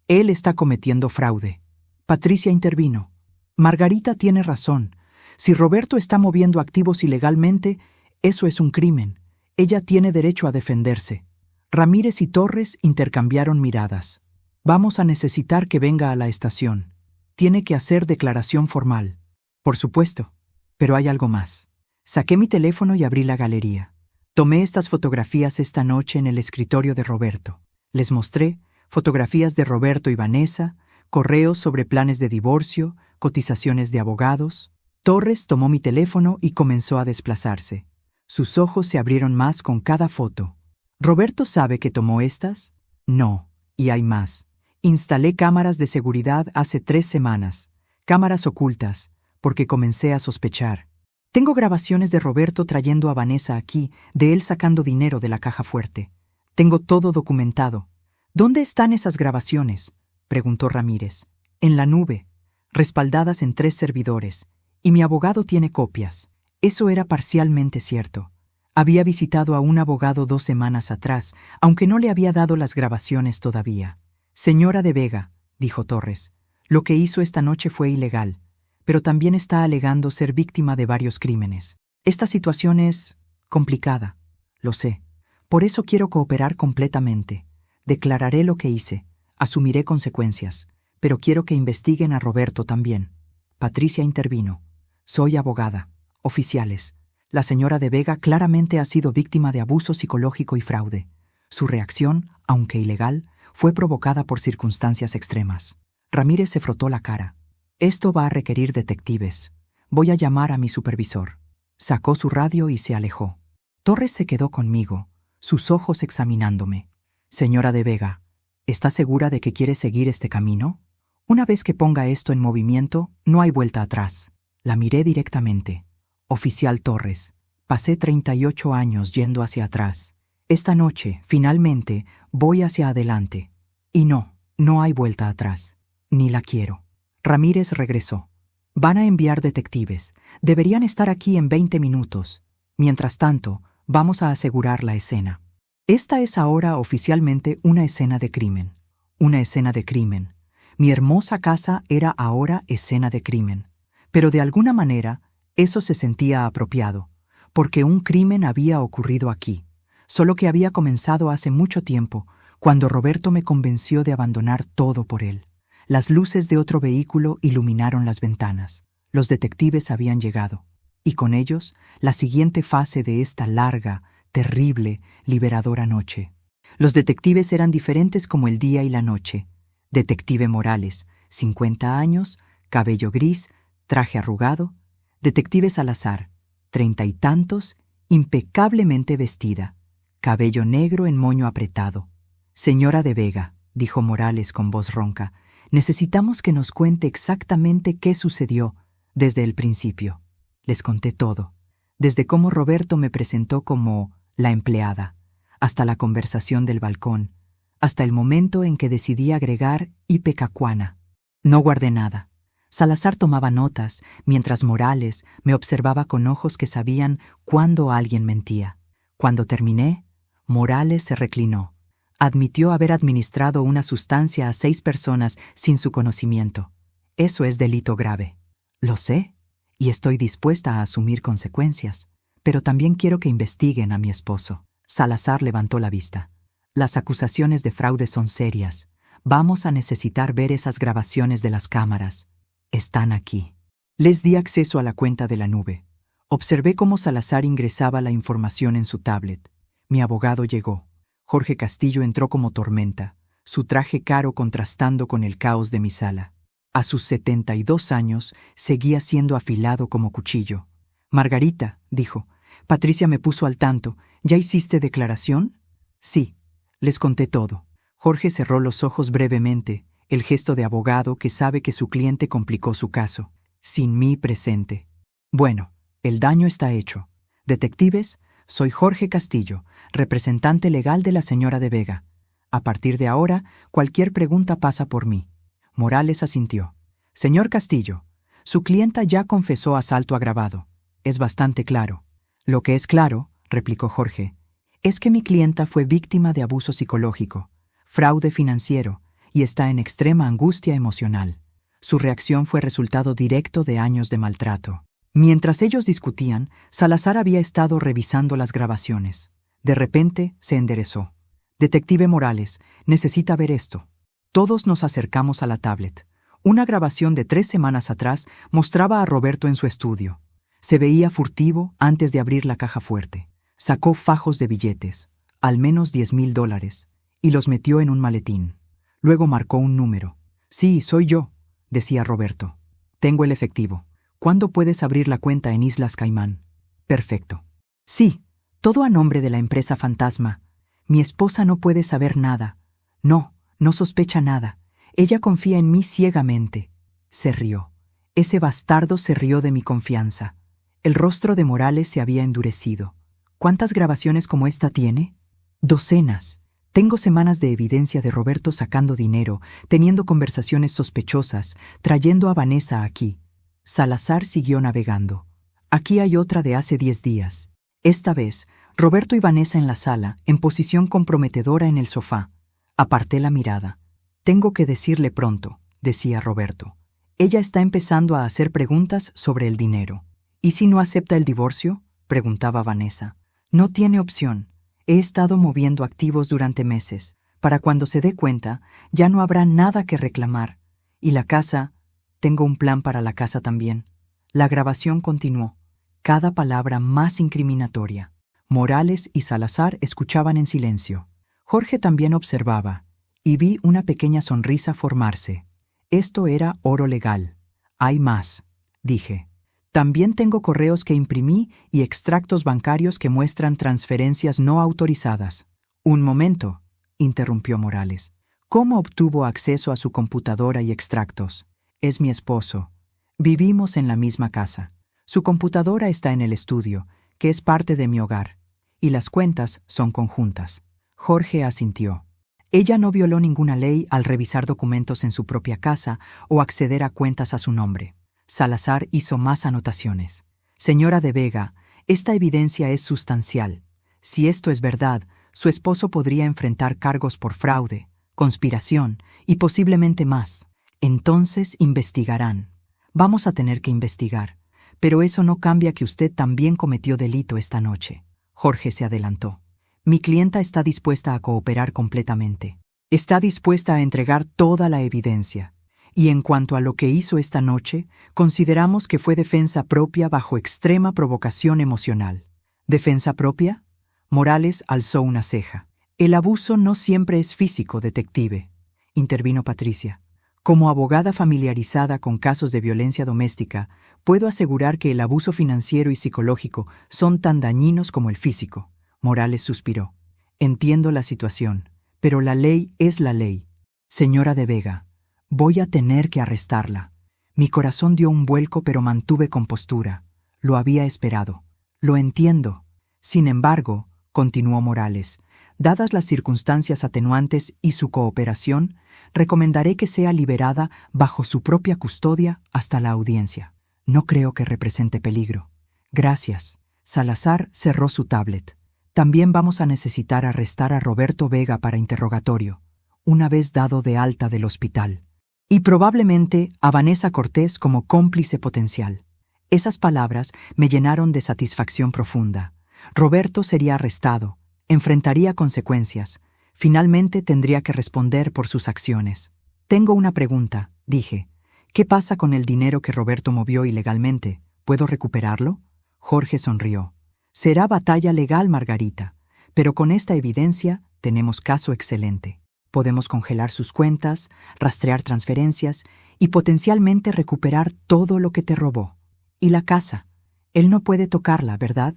él está cometiendo fraude. Patricia intervino. Margarita tiene razón. Si Roberto está moviendo activos ilegalmente, eso es un crimen. Ella tiene derecho a defenderse. Ramírez y Torres intercambiaron miradas. Vamos a necesitar que venga a la estación. Tiene que hacer declaración formal. Por supuesto. Pero hay algo más. Saqué mi teléfono y abrí la galería. Tomé estas fotografías esta noche en el escritorio de Roberto. Les mostré fotografías de Roberto y Vanessa, correos sobre planes de divorcio, cotizaciones de abogados. Torres tomó mi teléfono y comenzó a desplazarse. Sus ojos se abrieron más con cada foto. ¿Roberto sabe que tomó estas? No, y hay más. Instalé cámaras de seguridad hace 3 semanas. Cámaras ocultas, porque comencé a sospechar. Tengo grabaciones de Roberto trayendo a Vanessa aquí, de él sacando dinero de la caja fuerte. Tengo todo documentado. ¿Dónde están esas grabaciones?, preguntó Ramírez. En la nube, respaldadas en 3 servidores, y mi abogado tiene copias. Eso era parcialmente cierto. Había visitado a un abogado 2 semanas atrás, aunque no le había dado las grabaciones todavía. Señora de Vega, dijo Torres, lo que hizo esta noche fue ilegal, pero también está alegando ser víctima de varios crímenes. Esta situación es complicada, lo sé. Por eso quiero cooperar completamente. Declararé lo que hice, asumiré consecuencias, pero quiero que investiguen a Roberto también. Patricia intervino. Soy abogada. Oficiales. La señora de Vega claramente ha sido víctima de abuso psicológico y fraude. Su reacción, aunque ilegal, fue provocada por circunstancias extremas. Ramírez se frotó la cara. Esto va a requerir detectives. Voy a llamar a mi supervisor. Sacó su radio y se alejó. Torres se quedó conmigo, sus ojos examinándome. Señora de Vega, ¿está segura de que quiere seguir este camino? Una vez que ponga esto en movimiento, no hay vuelta atrás. La miré directamente. Oficial Torres, pasé 38 años yendo hacia atrás. Esta noche, finalmente, voy hacia adelante. Y no hay vuelta atrás. Ni la quiero. Ramírez regresó. Van a enviar detectives. Deberían estar aquí en 20 minutos. Mientras tanto, vamos a asegurar la escena. Esta es ahora oficialmente una escena de crimen. Una escena de crimen. Mi hermosa casa era ahora escena de crimen. Pero de alguna manera, eso se sentía apropiado, porque un crimen había ocurrido aquí, solo que había comenzado hace mucho tiempo, cuando Roberto me convenció de abandonar todo por él. Las luces de otro vehículo iluminaron las ventanas. Los detectives habían llegado, y con ellos la siguiente fase de esta larga, terrible, liberadora noche. Los detectives eran diferentes como el día y la noche. Detective Morales, 50 años, cabello gris, traje arrugado. Detective Salazar, 30 y tantos, impecablemente vestida, cabello negro en moño apretado. Señora de Vega, dijo Morales con voz ronca, necesitamos que nos cuente exactamente qué sucedió desde el principio. Les conté todo, desde cómo Roberto me presentó como la empleada, hasta la conversación del balcón, hasta el momento en que decidí agregar Ipecacuana. No guardé nada. Salazar tomaba notas, mientras Morales me observaba con ojos que sabían cuándo alguien mentía. Cuando terminé, Morales se reclinó. Admitió haber administrado una sustancia a 6 personas sin su conocimiento. Eso es delito grave. Lo sé, y estoy dispuesta a asumir consecuencias, pero también quiero que investiguen a mi esposo. Salazar levantó la vista. Las acusaciones de fraude son serias. Vamos a necesitar ver esas grabaciones de las cámaras. Están aquí. Les di acceso a la cuenta de la nube. Observé cómo Salazar ingresaba la información en su tablet. Mi abogado llegó. Jorge Castillo entró como tormenta, su traje caro contrastando con el caos de mi sala. A sus 72 años seguía siendo afilado como cuchillo. Margarita, dijo, Patricia me puso al tanto. ¿Ya hiciste declaración? Sí, les conté todo. Jorge cerró los ojos brevemente, el gesto de abogado que sabe que su cliente complicó su caso, sin mí presente. Bueno, el daño está hecho. Detectives, soy Jorge Castillo, representante legal de la señora de Vega. A partir de ahora, cualquier pregunta pasa por mí. Morales asintió. Señor Castillo, su clienta ya confesó asalto agravado. Es bastante claro. Lo que es claro, replicó Jorge, es que mi clienta fue víctima de abuso psicológico, fraude financiero, y está en extrema angustia emocional. Su reacción fue resultado directo de años de maltrato. Mientras ellos discutían, Salazar había estado revisando las grabaciones. De repente se enderezó. Detective Morales, necesita ver esto. Todos nos acercamos a la tablet. Una grabación de 3 semanas atrás mostraba a Roberto en su estudio. Se veía furtivo antes de abrir la caja fuerte. Sacó fajos de billetes, al menos $10,000, y los metió en un maletín. Luego marcó un número. Sí, soy yo, decía Roberto. Tengo el efectivo. ¿Cuándo puedes abrir la cuenta en Islas Caimán? Perfecto. Sí, todo a nombre de la empresa fantasma. Mi esposa no puede saber nada. No, no sospecha nada. Ella confía en mí ciegamente. Se rió. Ese bastardo se rió de mi confianza. El rostro de Morales se había endurecido. ¿Cuántas grabaciones como esta tiene? Docenas. Tengo semanas de evidencia de Roberto sacando dinero, teniendo conversaciones sospechosas, trayendo a Vanessa aquí. Salazar siguió navegando. Aquí hay otra de hace 10 días. Esta vez, Roberto y Vanessa en la sala, en posición comprometedora en el sofá. Aparté la mirada. Tengo que decirle pronto, decía Roberto. Ella está empezando a hacer preguntas sobre el dinero. ¿Y si no acepta el divorcio?, preguntaba Vanessa. No tiene opción. He estado moviendo activos durante meses. Para cuando se dé cuenta, ya no habrá nada que reclamar. Y la casa, tengo un plan para la casa también. La grabación continuó, cada palabra más incriminatoria. Morales y Salazar escuchaban en silencio. Jorge también observaba, y vi una pequeña sonrisa formarse. Esto era oro legal. Hay más, dije. También tengo correos que imprimí y extractos bancarios que muestran transferencias no autorizadas. Un momento, interrumpió Morales. ¿Cómo obtuvo acceso a su computadora y extractos? Es mi esposo. Vivimos en la misma casa. Su computadora está en el estudio, que es parte de mi hogar, y las cuentas son conjuntas. Jorge asintió. Ella no violó ninguna ley al revisar documentos en su propia casa o acceder a cuentas a su nombre. Salazar hizo más anotaciones. Señora de Vega, esta evidencia es sustancial. Si esto es verdad, su esposo podría enfrentar cargos por fraude, conspiración y posiblemente más. Entonces investigarán. Vamos a tener que investigar. Pero eso no cambia que usted también cometió delito esta noche. Jorge se adelantó. Mi clienta está dispuesta a cooperar completamente. Está dispuesta a entregar toda la evidencia. Y en cuanto a lo que hizo esta noche, consideramos que fue defensa propia bajo extrema provocación emocional. ¿Defensa propia? Morales alzó una ceja. El abuso no siempre es físico, detective, intervino Patricia. Como abogada familiarizada con casos de violencia doméstica, puedo asegurar que el abuso financiero y psicológico son tan dañinos como el físico. Morales suspiró. Entiendo la situación, pero la ley es la ley. Señora de Vega, voy a tener que arrestarla. Mi corazón dio un vuelco, pero mantuve compostura. Lo había esperado. Lo entiendo. Sin embargo, continuó Morales, dadas las circunstancias atenuantes y su cooperación, recomendaré que sea liberada bajo su propia custodia hasta la audiencia. No creo que represente peligro. Gracias. Salazar cerró su tablet. También vamos a necesitar arrestar a Roberto Vega para interrogatorio, una vez dado de alta del hospital. Y probablemente a Vanessa Cortés como cómplice potencial. Esas palabras me llenaron de satisfacción profunda. Roberto sería arrestado, enfrentaría consecuencias, finalmente tendría que responder por sus acciones. Tengo una pregunta, dije. ¿Qué pasa con el dinero que Roberto movió ilegalmente? ¿Puedo recuperarlo? Jorge sonrió. Será batalla legal, Margarita, pero con esta evidencia tenemos caso excelente. Podemos congelar sus cuentas, rastrear transferencias y potencialmente recuperar todo lo que te robó. ¿Y la casa? Él no puede tocarla, ¿verdad?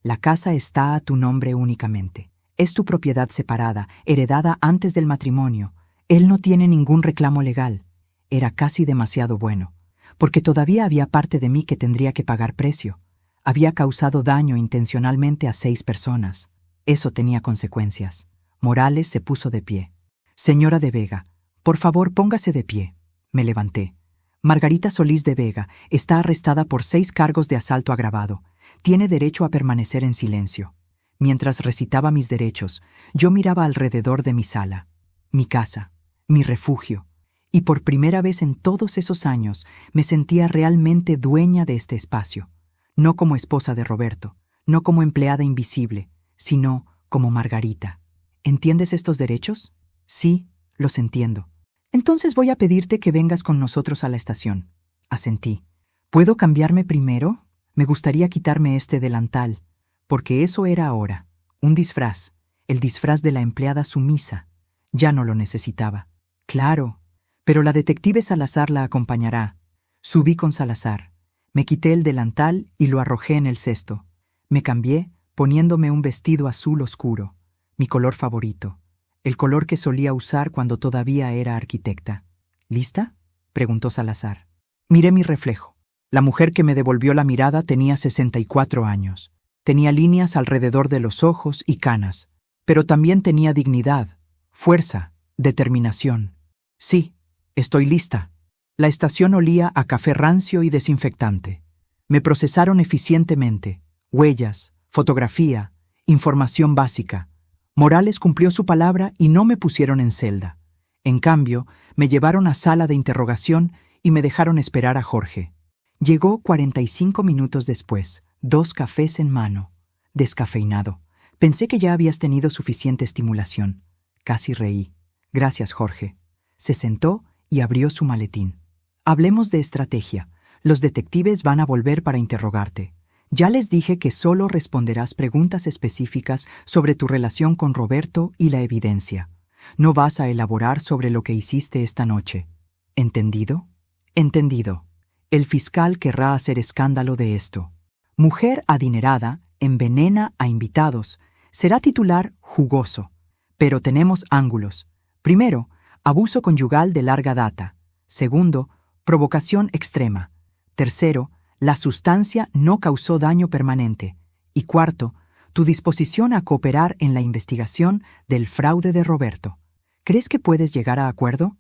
La casa está a tu nombre únicamente. Es tu propiedad separada, heredada antes del matrimonio. Él no tiene ningún reclamo legal. Era casi demasiado bueno, porque todavía había parte de mí que tendría que pagar precio. Había causado daño intencionalmente a 6 personas. Eso tenía consecuencias. Morales se puso de pie. Señora de Vega, por favor, póngase de pie. Me levanté. Margarita Solís de Vega está arrestada por 6 cargos de asalto agravado. Tiene derecho a permanecer en silencio. Mientras recitaba mis derechos, yo miraba alrededor de mi sala, mi casa, mi refugio, y por primera vez en todos esos años me sentía realmente dueña de este espacio. No como esposa de Roberto, no como empleada invisible, sino como Margarita. ¿Entiendes estos derechos? Sí, los entiendo. Entonces voy a pedirte que vengas con nosotros a la estación. Asentí. ¿Puedo cambiarme primero? Me gustaría quitarme este delantal, porque eso era ahora, un disfraz, el disfraz de la empleada sumisa. Ya no lo necesitaba. Claro, pero la detective Salazar la acompañará. Subí con Salazar. Me quité el delantal y lo arrojé en el cesto. Me cambié, poniéndome un vestido azul oscuro, mi color favorito, el color que solía usar cuando todavía era arquitecta. ¿Lista?, preguntó Salazar. Miré mi reflejo. La mujer que me devolvió la mirada tenía 64 años. Tenía líneas alrededor de los ojos y canas, pero también tenía dignidad, fuerza, determinación. Sí, estoy lista. La estación olía a café rancio y desinfectante. Me procesaron eficientemente. Huellas, fotografía, información básica. Morales cumplió su palabra y no me pusieron en celda. En cambio, me llevaron a sala de interrogación y me dejaron esperar a Jorge. Llegó 45 minutos después, 2 cafés en mano, descafeinado. Pensé que ya habías tenido suficiente estimulación. Casi reí. Gracias, Jorge. Se sentó y abrió su maletín. Hablemos de estrategia. Los detectives van a volver para interrogarte. Ya les dije que solo responderás preguntas específicas sobre tu relación con Roberto y la evidencia. No vas a elaborar sobre lo que hiciste esta noche. ¿Entendido? Entendido. El fiscal querrá hacer escándalo de esto. Mujer adinerada, envenena a invitados. Será titular jugoso. Pero tenemos ángulos. Primero, abuso conyugal de larga data. Segundo, provocación extrema. Tercero, la sustancia no causó daño permanente. Y cuarto, tu disposición a cooperar en la investigación del fraude de Roberto. ¿Crees que puedes llegar a acuerdo?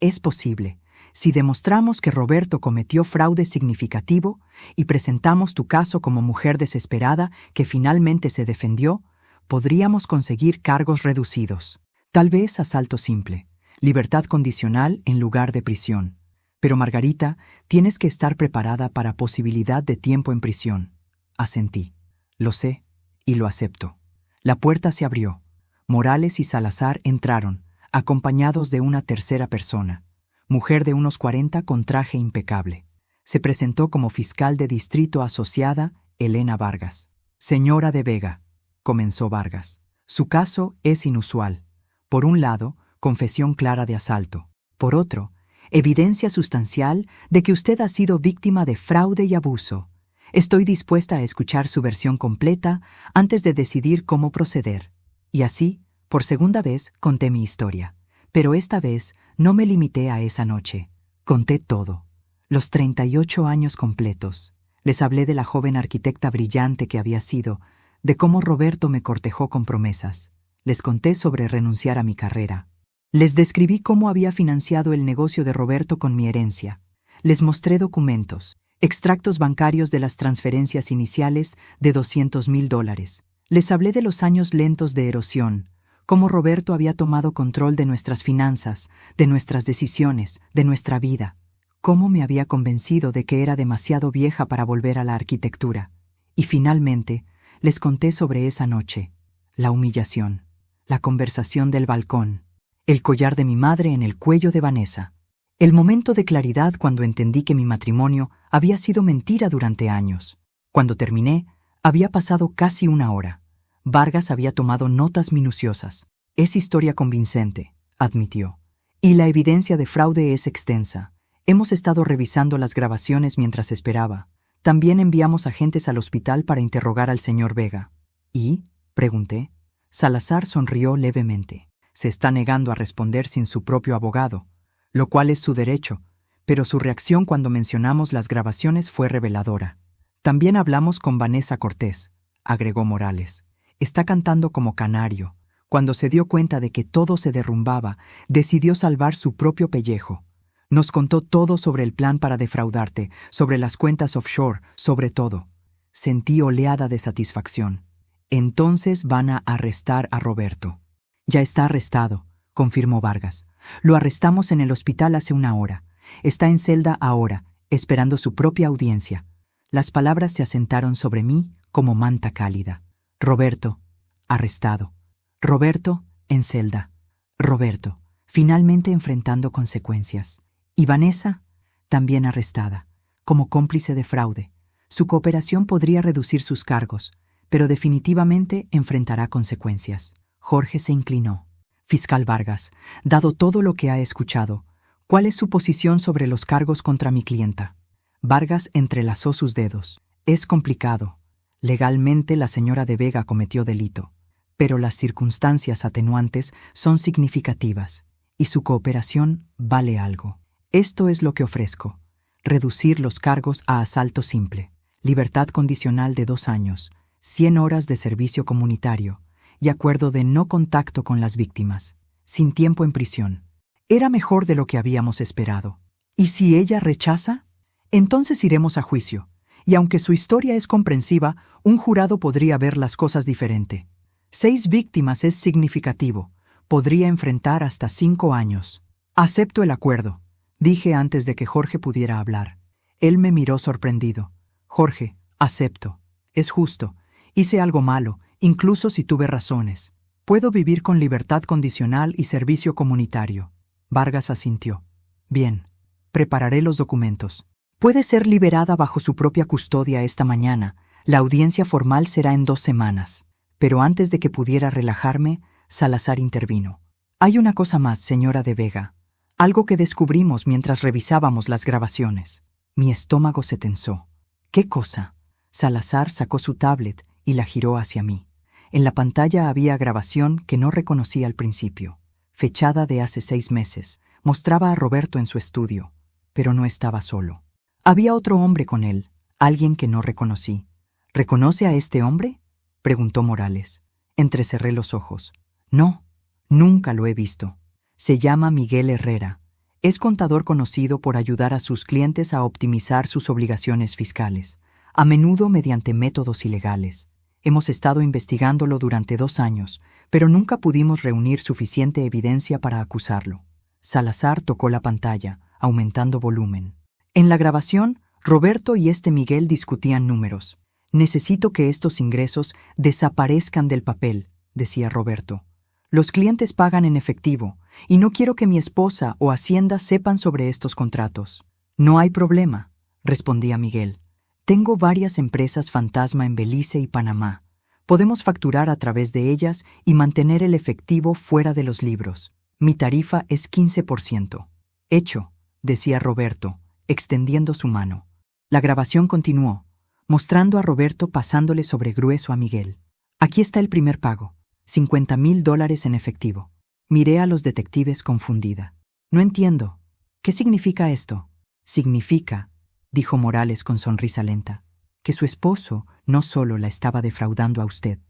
Es posible. Si demostramos que Roberto cometió fraude significativo y presentamos tu caso como mujer desesperada que finalmente se defendió, podríamos conseguir cargos reducidos. Tal vez asalto simple, libertad condicional en lugar de prisión. Pero Margarita, tienes que estar preparada para posibilidad de tiempo en prisión. Asentí. Lo sé y lo acepto. La puerta se abrió. Morales y Salazar entraron, acompañados de una tercera persona, mujer de unos 40 con traje impecable. Se presentó como fiscal de distrito asociada Elena Vargas. Señora de Vega, comenzó Vargas. Su caso es inusual. Por un lado, confesión clara de asalto. Por otro, evidencia sustancial de que usted ha sido víctima de fraude y abuso. Estoy dispuesta a escuchar su versión completa antes de decidir cómo proceder. Y así, por segunda vez, conté mi historia. Pero esta vez no me limité a esa noche. Conté todo. Los 38 años completos. Les hablé de la joven arquitecta brillante que había sido, de cómo Roberto me cortejó con promesas. Les conté sobre renunciar a mi carrera. Les describí cómo había financiado el negocio de Roberto con mi herencia. Les mostré documentos, extractos bancarios de las transferencias iniciales de $200,000. Les hablé de los años lentos de erosión, cómo Roberto había tomado control de nuestras finanzas, de nuestras decisiones, de nuestra vida, cómo me había convencido de que era demasiado vieja para volver a la arquitectura. Y finalmente, les conté sobre esa noche, la humillación, la conversación del balcón, el collar de mi madre en el cuello de Vanessa, el momento de claridad cuando entendí que mi matrimonio había sido mentira durante años. Cuando terminé, había pasado casi 1 hora. Vargas había tomado notas minuciosas. Es historia convincente, admitió. Y la evidencia de fraude es extensa. Hemos estado revisando las grabaciones mientras esperaba. También enviamos agentes al hospital para interrogar al señor Vega. ¿Y? Pregunté. Salazar sonrió levemente. Se está negando a responder sin su propio abogado, lo cual es su derecho, pero su reacción cuando mencionamos las grabaciones fue reveladora. También hablamos con Vanessa Cortés, agregó Morales. Está cantando como canario. Cuando se dio cuenta de que todo se derrumbaba, decidió salvar su propio pellejo. Nos contó todo sobre el plan para defraudarte, sobre las cuentas offshore, sobre todo. Sentí oleada de satisfacción. Entonces van a arrestar a Roberto. Ya está arrestado, confirmó Vargas. Lo arrestamos en el hospital hace 1 hora. Está en celda ahora, esperando su propia audiencia. Las palabras se asentaron sobre mí como manta cálida. Roberto, arrestado. Roberto, en celda. Roberto, finalmente enfrentando consecuencias. Y Vanessa, también arrestada, como cómplice de fraude. Su cooperación podría reducir sus cargos, pero definitivamente enfrentará consecuencias. Jorge se inclinó. Fiscal Vargas, dado todo lo que ha escuchado, ¿cuál es su posición sobre los cargos contra mi clienta? Vargas entrelazó sus dedos. Es complicado. Legalmente la señora de Vega cometió delito, pero las circunstancias atenuantes son significativas y su cooperación vale algo. Esto es lo que ofrezco. Reducir los cargos a asalto simple, libertad condicional de 2 años, 100 horas de servicio comunitario y acuerdo de no contacto con las víctimas, sin tiempo en prisión. Era mejor de lo que habíamos esperado. ¿Y si ella rechaza? Entonces iremos a juicio, y aunque su historia es comprensiva, un jurado podría ver las cosas diferente. 6 víctimas es significativo. Podría enfrentar hasta 5 años. Acepto el acuerdo, dije antes de que Jorge pudiera hablar. Él me miró sorprendido. Jorge, acepto. Es justo. Hice algo malo, incluso si tuve razones. Puedo vivir con libertad condicional y servicio comunitario. Vargas asintió. Bien. Prepararé los documentos. Puede ser liberada bajo su propia custodia esta mañana. La audiencia formal será en 2 semanas. Pero antes de que pudiera relajarme, Salazar intervino. Hay una cosa más, señora de Vega. Algo que descubrimos mientras revisábamos las grabaciones. Mi estómago se tensó. ¿Qué cosa? Salazar sacó su tablet y la giró hacia mí. En la pantalla había grabación que no reconocí al principio. Fechada de hace 6 meses. Mostraba a Roberto en su estudio, pero no estaba solo. Había otro hombre con él, alguien que no reconocí. ¿Reconoce a este hombre?, preguntó Morales. Entrecerré los ojos. No, nunca lo he visto. Se llama Miguel Herrera. Es contador conocido por ayudar a sus clientes a optimizar sus obligaciones fiscales, a menudo mediante métodos ilegales. Hemos estado investigándolo durante 2 años, pero nunca pudimos reunir suficiente evidencia para acusarlo. Salazar tocó la pantalla, aumentando volumen. En la grabación, Roberto y Miguel discutían números. Necesito que estos ingresos desaparezcan del papel, decía Roberto. Los clientes pagan en efectivo, y no quiero que mi esposa o Hacienda sepan sobre estos contratos. No hay problema, respondía Miguel. Tengo varias empresas fantasma en Belice y Panamá. Podemos facturar a través de ellas y mantener el efectivo fuera de los libros. Mi tarifa es 15%. Hecho, decía Roberto, extendiendo su mano. La grabación continuó, mostrando a Roberto pasándole sobre grueso a Miguel. Aquí está el primer pago, $50,000 en efectivo. Miré a los detectives confundida. No entiendo. ¿Qué significa esto? Significa, dijo Morales con sonrisa lenta, que su esposo no solo la estaba defraudando a usted,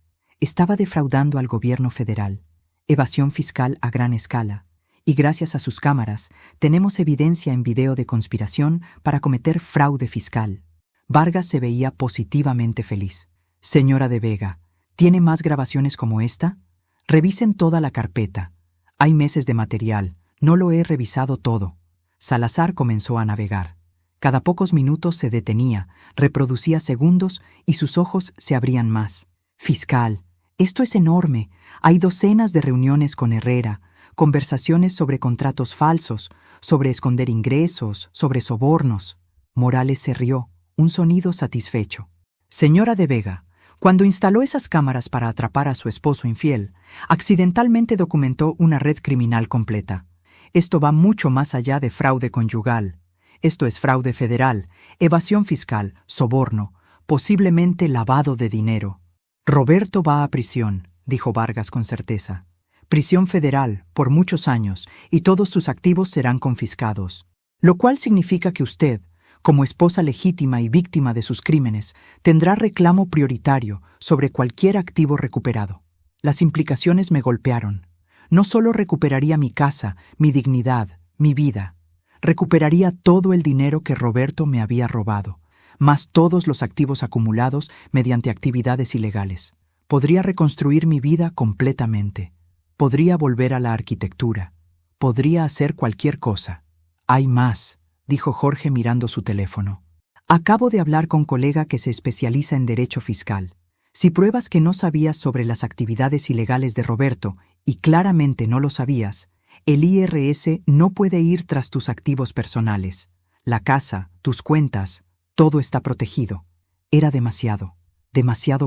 estaba defraudando al gobierno federal. Evasión fiscal a gran escala. Y gracias a sus cámaras, tenemos evidencia en video de conspiración para cometer fraude fiscal. Vargas se veía positivamente feliz. Señora de Vega, ¿tiene más grabaciones como esta? Revisen toda la carpeta. Hay meses de material, no lo he revisado todo. Salazar comenzó a navegar. Cada pocos minutos se detenía, reproducía segundos y sus ojos se abrían más. Fiscal, esto es enorme. Hay docenas de reuniones con Herrera, conversaciones sobre contratos falsos, sobre esconder ingresos, sobre sobornos. Morales se rió, un sonido satisfecho. Señora de Vega, cuando instaló esas cámaras para atrapar a su esposo infiel, accidentalmente documentó una red criminal completa. Esto va mucho más allá de fraude conyugal. Esto es fraude federal, evasión fiscal, soborno, posiblemente lavado de dinero. Roberto va a prisión, dijo Vargas con certeza. Prisión federal, por muchos años, y todos sus activos serán confiscados. Lo cual significa que usted, como esposa legítima y víctima de sus crímenes, tendrá reclamo prioritario sobre cualquier activo recuperado. Las implicaciones me golpearon. No solo recuperaría mi casa, mi dignidad, mi vida. Recuperaría todo el dinero que Roberto me había robado, más todos los activos acumulados mediante actividades ilegales. Podría reconstruir mi vida completamente. Podría volver a la arquitectura. Podría hacer cualquier cosa. Hay más, dijo Jorge mirando su teléfono. Acabo de hablar con colega que se especializa en derecho fiscal. Si pruebas que no sabías sobre las actividades ilegales de Roberto, y claramente no lo sabías, el IRS no puede ir tras tus activos personales. La casa, tus cuentas, todo está protegido. Era demasiado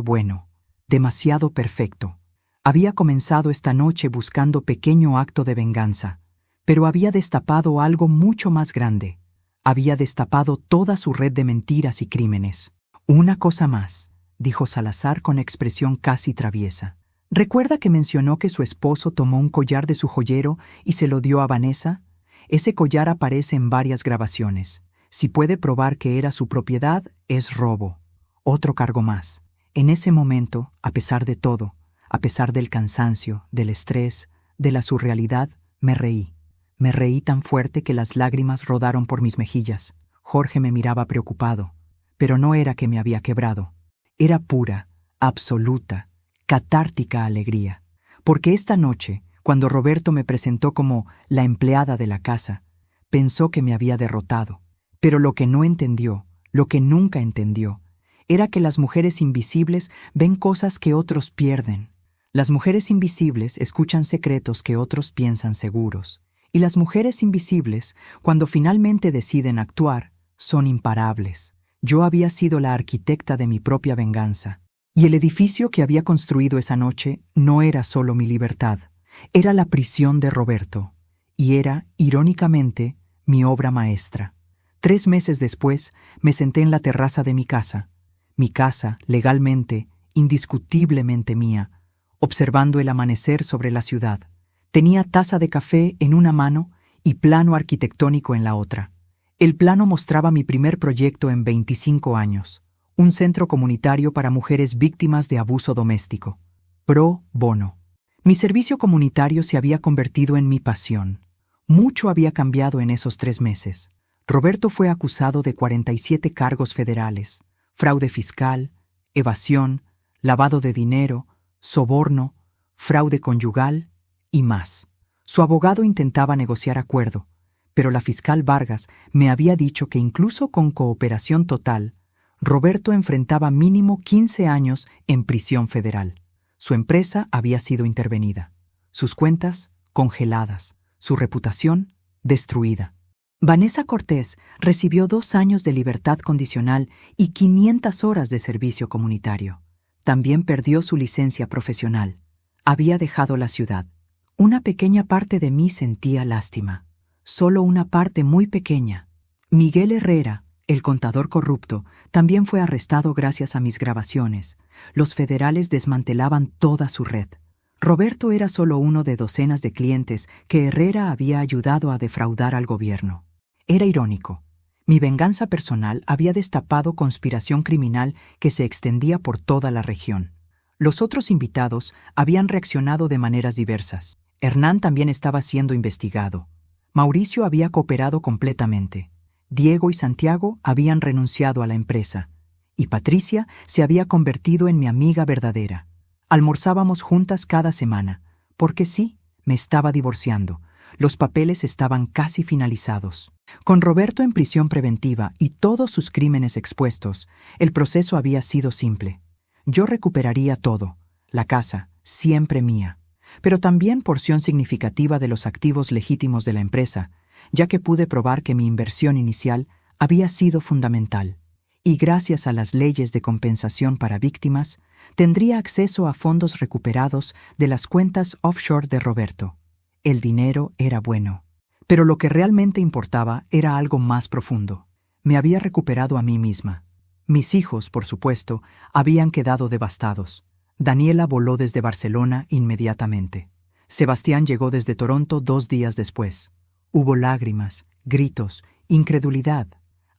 bueno, demasiado perfecto. Había comenzado esta noche buscando pequeño acto de venganza, pero había destapado algo mucho más grande, Había destapado toda su red de mentiras y crímenes. Una cosa más, dijo Salazar con expresión casi traviesa. ¿Recuerda que mencionó que su esposo tomó un collar de su joyero y se lo dio a Vanessa? Ese collar aparece en varias grabaciones. Si puede probar que era su propiedad, es robo. Otro cargo más. En ese momento, a pesar de todo, a pesar del cansancio, del estrés, de la surrealidad, me reí. Me reí tan fuerte que las lágrimas rodaron por mis mejillas. Jorge me miraba preocupado, pero no era que me había quebrado. Era pura, absoluta, catártica alegría. Porque esta noche, cuando Roberto me presentó como la empleada de la casa, pensó que me había derrotado. Pero lo que no entendió, lo que nunca entendió, era que las mujeres invisibles ven cosas que otros pierden. Las mujeres invisibles escuchan secretos que otros piensan seguros. Y las mujeres invisibles, cuando finalmente deciden actuar, son imparables. Yo había sido la arquitecta de mi propia venganza. Y el edificio que había construido esa noche no era solo mi libertad, era la prisión de Roberto. Y era, irónicamente, mi obra maestra. 3 meses después, me senté en la terraza de mi casa, legalmente, indiscutiblemente mía, observando el amanecer sobre la ciudad. Tenía taza de café en una mano y plano arquitectónico en la otra. El plano mostraba mi primer proyecto en 25 años, un centro comunitario para mujeres víctimas de abuso doméstico. Pro bono. Mi servicio comunitario se había convertido en mi pasión. Mucho había cambiado en esos 3 meses. Roberto fue acusado de 47 cargos federales: fraude fiscal, evasión, lavado de dinero, soborno, fraude conyugal y más. Su abogado intentaba negociar acuerdo, pero la fiscal Vargas me había dicho que incluso con cooperación total, Roberto enfrentaba mínimo 15 años en prisión federal. Su empresa había sido intervenida, sus cuentas congeladas, su reputación destruida. Vanessa Cortés recibió 2 años de libertad condicional y 500 horas de servicio comunitario. También perdió su licencia profesional. Había dejado la ciudad. Una pequeña parte de mí sentía lástima. Solo una parte muy pequeña. Miguel Herrera, el contador corrupto, también fue arrestado gracias a mis grabaciones. Los federales desmantelaban toda su red. Roberto era solo uno de docenas de clientes que Herrera había ayudado a defraudar al gobierno. Era irónico. Mi venganza personal había destapado conspiración criminal que se extendía por toda la región. Los otros invitados habían reaccionado de maneras diversas. Hernán también estaba siendo investigado. Mauricio había cooperado completamente. Diego y Santiago habían renunciado a la empresa. Y Patricia se había convertido en mi amiga verdadera. Almorzábamos juntas cada semana, porque sí, me estaba divorciando. Los papeles estaban casi finalizados. Con Roberto en prisión preventiva y todos sus crímenes expuestos, el proceso había sido simple. Yo recuperaría todo, la casa, siempre mía, pero también porción significativa de los activos legítimos de la empresa, ya que pude probar que mi inversión inicial había sido fundamental. Y gracias a las leyes de compensación para víctimas, tendría acceso a fondos recuperados de las cuentas offshore de Roberto. El dinero era bueno, pero lo que realmente importaba era algo más profundo. Me había recuperado a mí misma. Mis hijos, por supuesto, habían quedado devastados. Daniela voló desde Barcelona inmediatamente. Sebastián llegó desde Toronto 2 días después. Hubo lágrimas, gritos, incredulidad.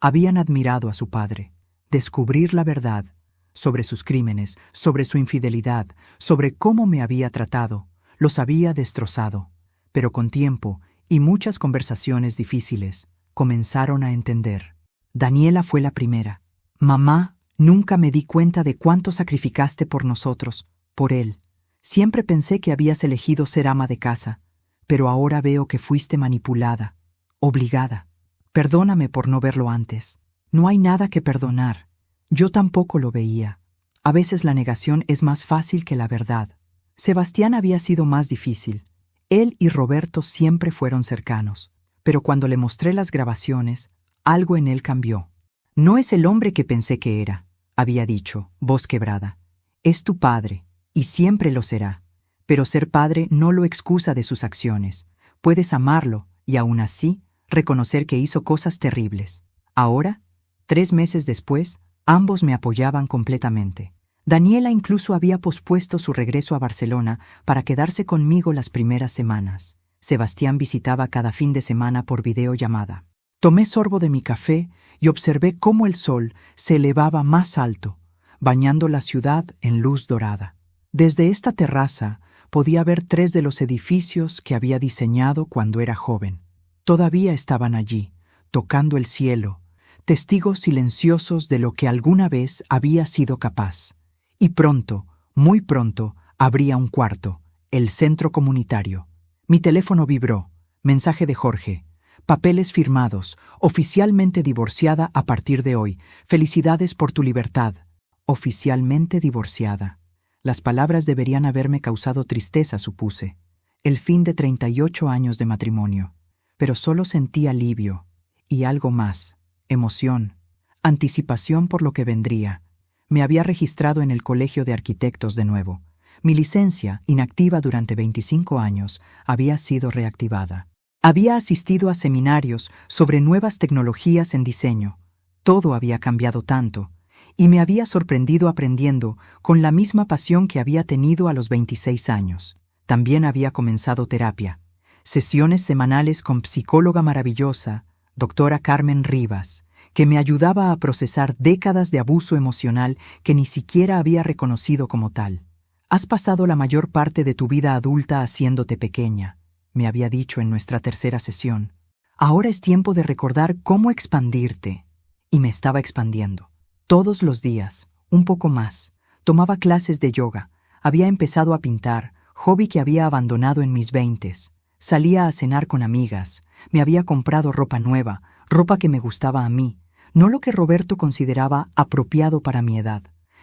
Habían admirado a su padre. Descubrir la verdad sobre sus crímenes, sobre su infidelidad, sobre cómo me había tratado, los había destrozado. Pero con tiempo y muchas conversaciones difíciles, comenzaron a entender. Daniela fue la primera. Mamá, nunca me di cuenta de cuánto sacrificaste por nosotros, por él. Siempre pensé que habías elegido ser ama de casa, pero ahora veo que fuiste manipulada, obligada. Perdóname por no verlo antes. No hay nada que perdonar. Yo tampoco lo veía. A veces la negación es más fácil que la verdad. Sebastián había sido más difícil. Él y Roberto siempre fueron cercanos, pero cuando le mostré las grabaciones, algo en él cambió. No es el hombre que pensé que era, había dicho, voz quebrada. Es tu padre, y siempre lo será. Pero ser padre no lo excusa de sus acciones. Puedes amarlo y aún así reconocer que hizo cosas terribles. Ahora, 3 meses después, ambos me apoyaban completamente. Daniela incluso había pospuesto su regreso a Barcelona para quedarse conmigo las primeras semanas. Sebastián visitaba cada fin de semana por videollamada. Tomé sorbo de mi café y observé cómo el sol se elevaba más alto, bañando la ciudad en luz dorada. Desde esta terraza podía ver 3 de los edificios que había diseñado cuando era joven. Todavía estaban allí, tocando el cielo, testigos silenciosos de lo que alguna vez había sido capaz. Y pronto, muy pronto, abría un cuarto, el centro comunitario. Mi teléfono vibró. Mensaje de Jorge. Papeles firmados. Oficialmente divorciada a partir de hoy. Felicidades por tu libertad. Oficialmente divorciada. Las palabras deberían haberme causado tristeza, supuse. El fin de 38 años de matrimonio. Pero solo sentí alivio. Y algo más. Emoción. Anticipación por lo que vendría. Me había registrado en el Colegio de Arquitectos de nuevo. Mi licencia, inactiva durante 25 años, había sido reactivada. Había asistido a seminarios sobre nuevas tecnologías en diseño. Todo había cambiado tanto, y me había sorprendido aprendiendo con la misma pasión que había tenido a los 26 años. También había comenzado terapia. Sesiones semanales con psicóloga maravillosa, doctora Carmen Rivas, que me ayudaba a procesar décadas de abuso emocional que ni siquiera había reconocido como tal. Has pasado la mayor parte de tu vida adulta haciéndote pequeña, me había dicho en nuestra tercera sesión. Ahora es tiempo de recordar cómo expandirte. Y me estaba expandiendo. Todos los días, un poco más. Tomaba clases de yoga. Había empezado a pintar, hobby que había abandonado en mis 20s. Salía a cenar con amigas. Me había comprado ropa nueva, ropa que me gustaba a mí. No lo que Roberto consideraba apropiado para mi edad.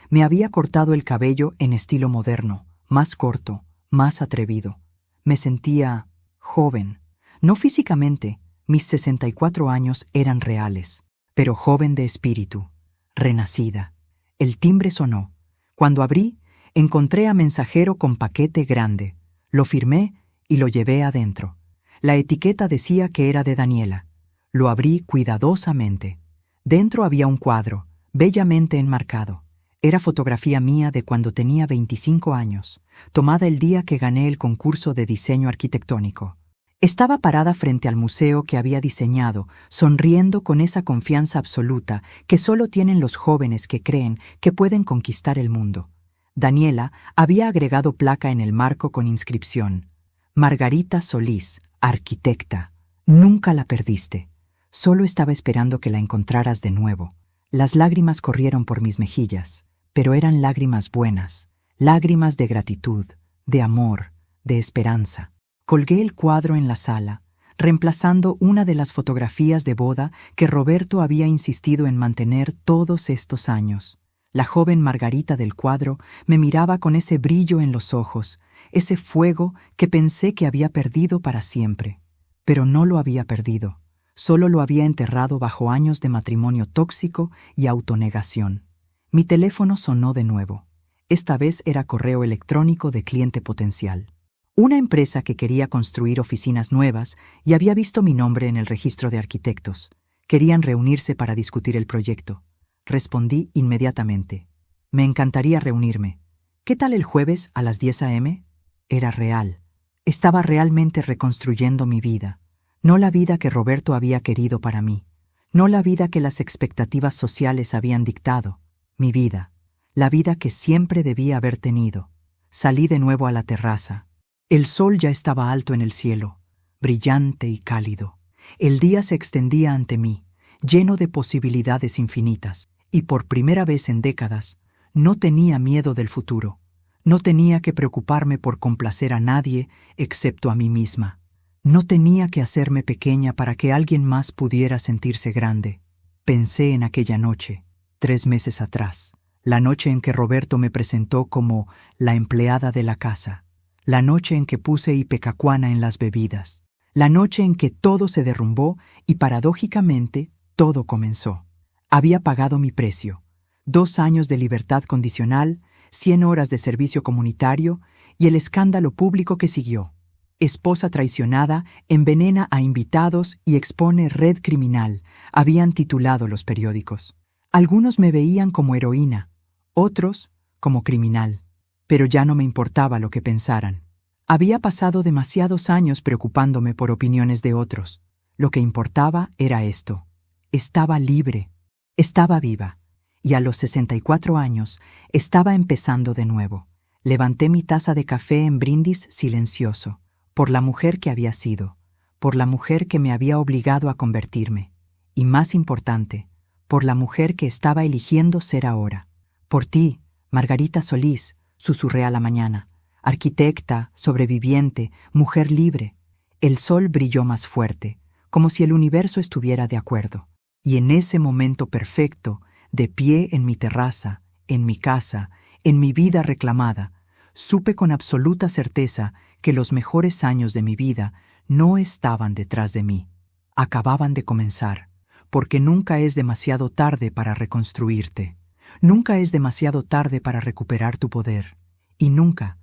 Me había cortado el cabello en estilo moderno, más corto, más atrevido. Me sentía joven. No físicamente, mis 64 años eran reales, pero joven de espíritu, renacida. El timbre sonó. Cuando abrí, encontré a mensajero con paquete grande. Lo firmé y lo llevé adentro. La etiqueta decía que era de Daniela. Lo abrí cuidadosamente. Dentro había un cuadro, bellamente enmarcado. Era fotografía mía de cuando tenía 25 años, tomada el día que gané el concurso de diseño arquitectónico. Estaba parada frente al museo que había diseñado, sonriendo con esa confianza absoluta que solo tienen los jóvenes que creen que pueden conquistar el mundo. Daniela había agregado placa en el marco con inscripción: Margarita Solís, arquitecta. Nunca la perdiste. Solo estaba esperando que la encontraras de nuevo. Las lágrimas corrieron por mis mejillas, pero eran lágrimas buenas, lágrimas de gratitud, de amor, de esperanza. Colgué el cuadro en la sala, reemplazando una de las fotografías de boda que Roberto había insistido en mantener todos estos años. La joven Margarita del cuadro me miraba con ese brillo en los ojos, ese fuego que pensé que había perdido para siempre. Pero no lo había perdido. Solo lo había enterrado bajo años de matrimonio tóxico y autonegación. Mi teléfono sonó de nuevo. Esta vez era correo electrónico de cliente potencial. Una empresa que quería construir oficinas nuevas y había visto mi nombre en el registro de arquitectos. Querían reunirse para discutir el proyecto. Respondí inmediatamente. Me encantaría reunirme. ¿Qué tal el jueves a las 10 a.m.? Era real. Estaba realmente reconstruyendo mi vida. No la vida que Roberto había querido para mí. No la vida que las expectativas sociales habían dictado. Mi vida. La vida que siempre debía haber tenido. Salí de nuevo a la terraza. El sol ya estaba alto en el cielo, brillante y cálido. El día se extendía ante mí, lleno de posibilidades infinitas, y por primera vez en décadas, no tenía miedo del futuro. No tenía que preocuparme por complacer a nadie excepto a mí misma. No tenía que hacerme pequeña para que alguien más pudiera sentirse grande. Pensé en aquella noche, 3 meses atrás, la noche en que Roberto me presentó como la empleada de la casa, la noche en que puse ipecacuana en las bebidas, la noche en que todo se derrumbó y paradójicamente todo comenzó. Había pagado mi precio, 2 años de libertad condicional, 100 horas de servicio comunitario y el escándalo público que siguió. Esposa traicionada, envenena a invitados y expone red criminal, habían titulado los periódicos. Algunos me veían como heroína, otros como criminal, pero ya no me importaba lo que pensaran. Había pasado demasiados años preocupándome por opiniones de otros. Lo que importaba era esto. Estaba libre, estaba viva, y a los 64 años estaba empezando de nuevo. Levanté mi taza de café en brindis silencioso, por la mujer que había sido, por la mujer que me había obligado a convertirme, y más importante, por la mujer que estaba eligiendo ser ahora. Por ti, Margarita Solís, susurré a la mañana, arquitecta, sobreviviente, mujer libre. El sol brilló más fuerte, como si el universo estuviera de acuerdo. Y en ese momento perfecto, de pie en mi terraza, en mi casa, en mi vida reclamada, supe con absoluta certeza que los mejores años de mi vida no estaban detrás de mí. Acababan de comenzar, porque nunca es demasiado tarde para reconstruirte. Nunca es demasiado tarde para recuperar tu poder. Y nunca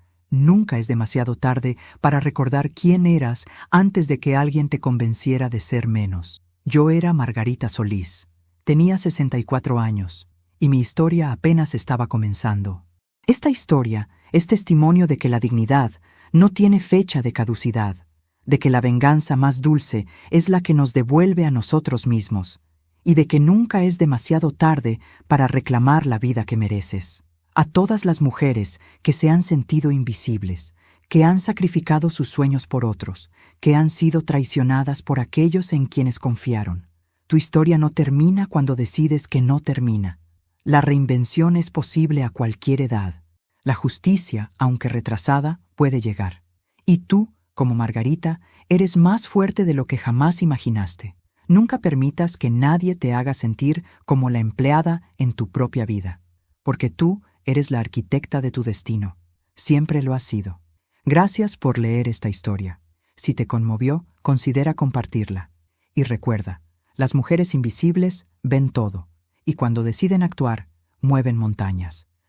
es demasiado tarde para recordar quién eras antes de que alguien te convenciera de ser menos. Yo era Margarita Solís. Tenía 64 años, y mi historia apenas estaba comenzando. Esta historia es testimonio de que la dignidad no tiene fecha de caducidad, de que la venganza más dulce es la que nos devuelve a nosotros mismos, y de que nunca es demasiado tarde para reclamar la vida que mereces. A todas las mujeres que se han sentido invisibles, que han sacrificado sus sueños por otros, que han sido traicionadas por aquellos en quienes confiaron. Tu historia no termina cuando decides que no termina. La reinvención es posible a cualquier edad. La justicia, aunque retrasada, puede llegar. Y tú, como Margarita, eres más fuerte de lo que jamás imaginaste. Nunca permitas que nadie te haga sentir como la empleada en tu propia vida, porque tú eres la arquitecta de tu destino. Siempre lo has sido. Gracias por leer esta historia. Si te conmovió, considera compartirla. Y recuerda, las mujeres invisibles ven todo, y cuando deciden actuar, mueven montañas.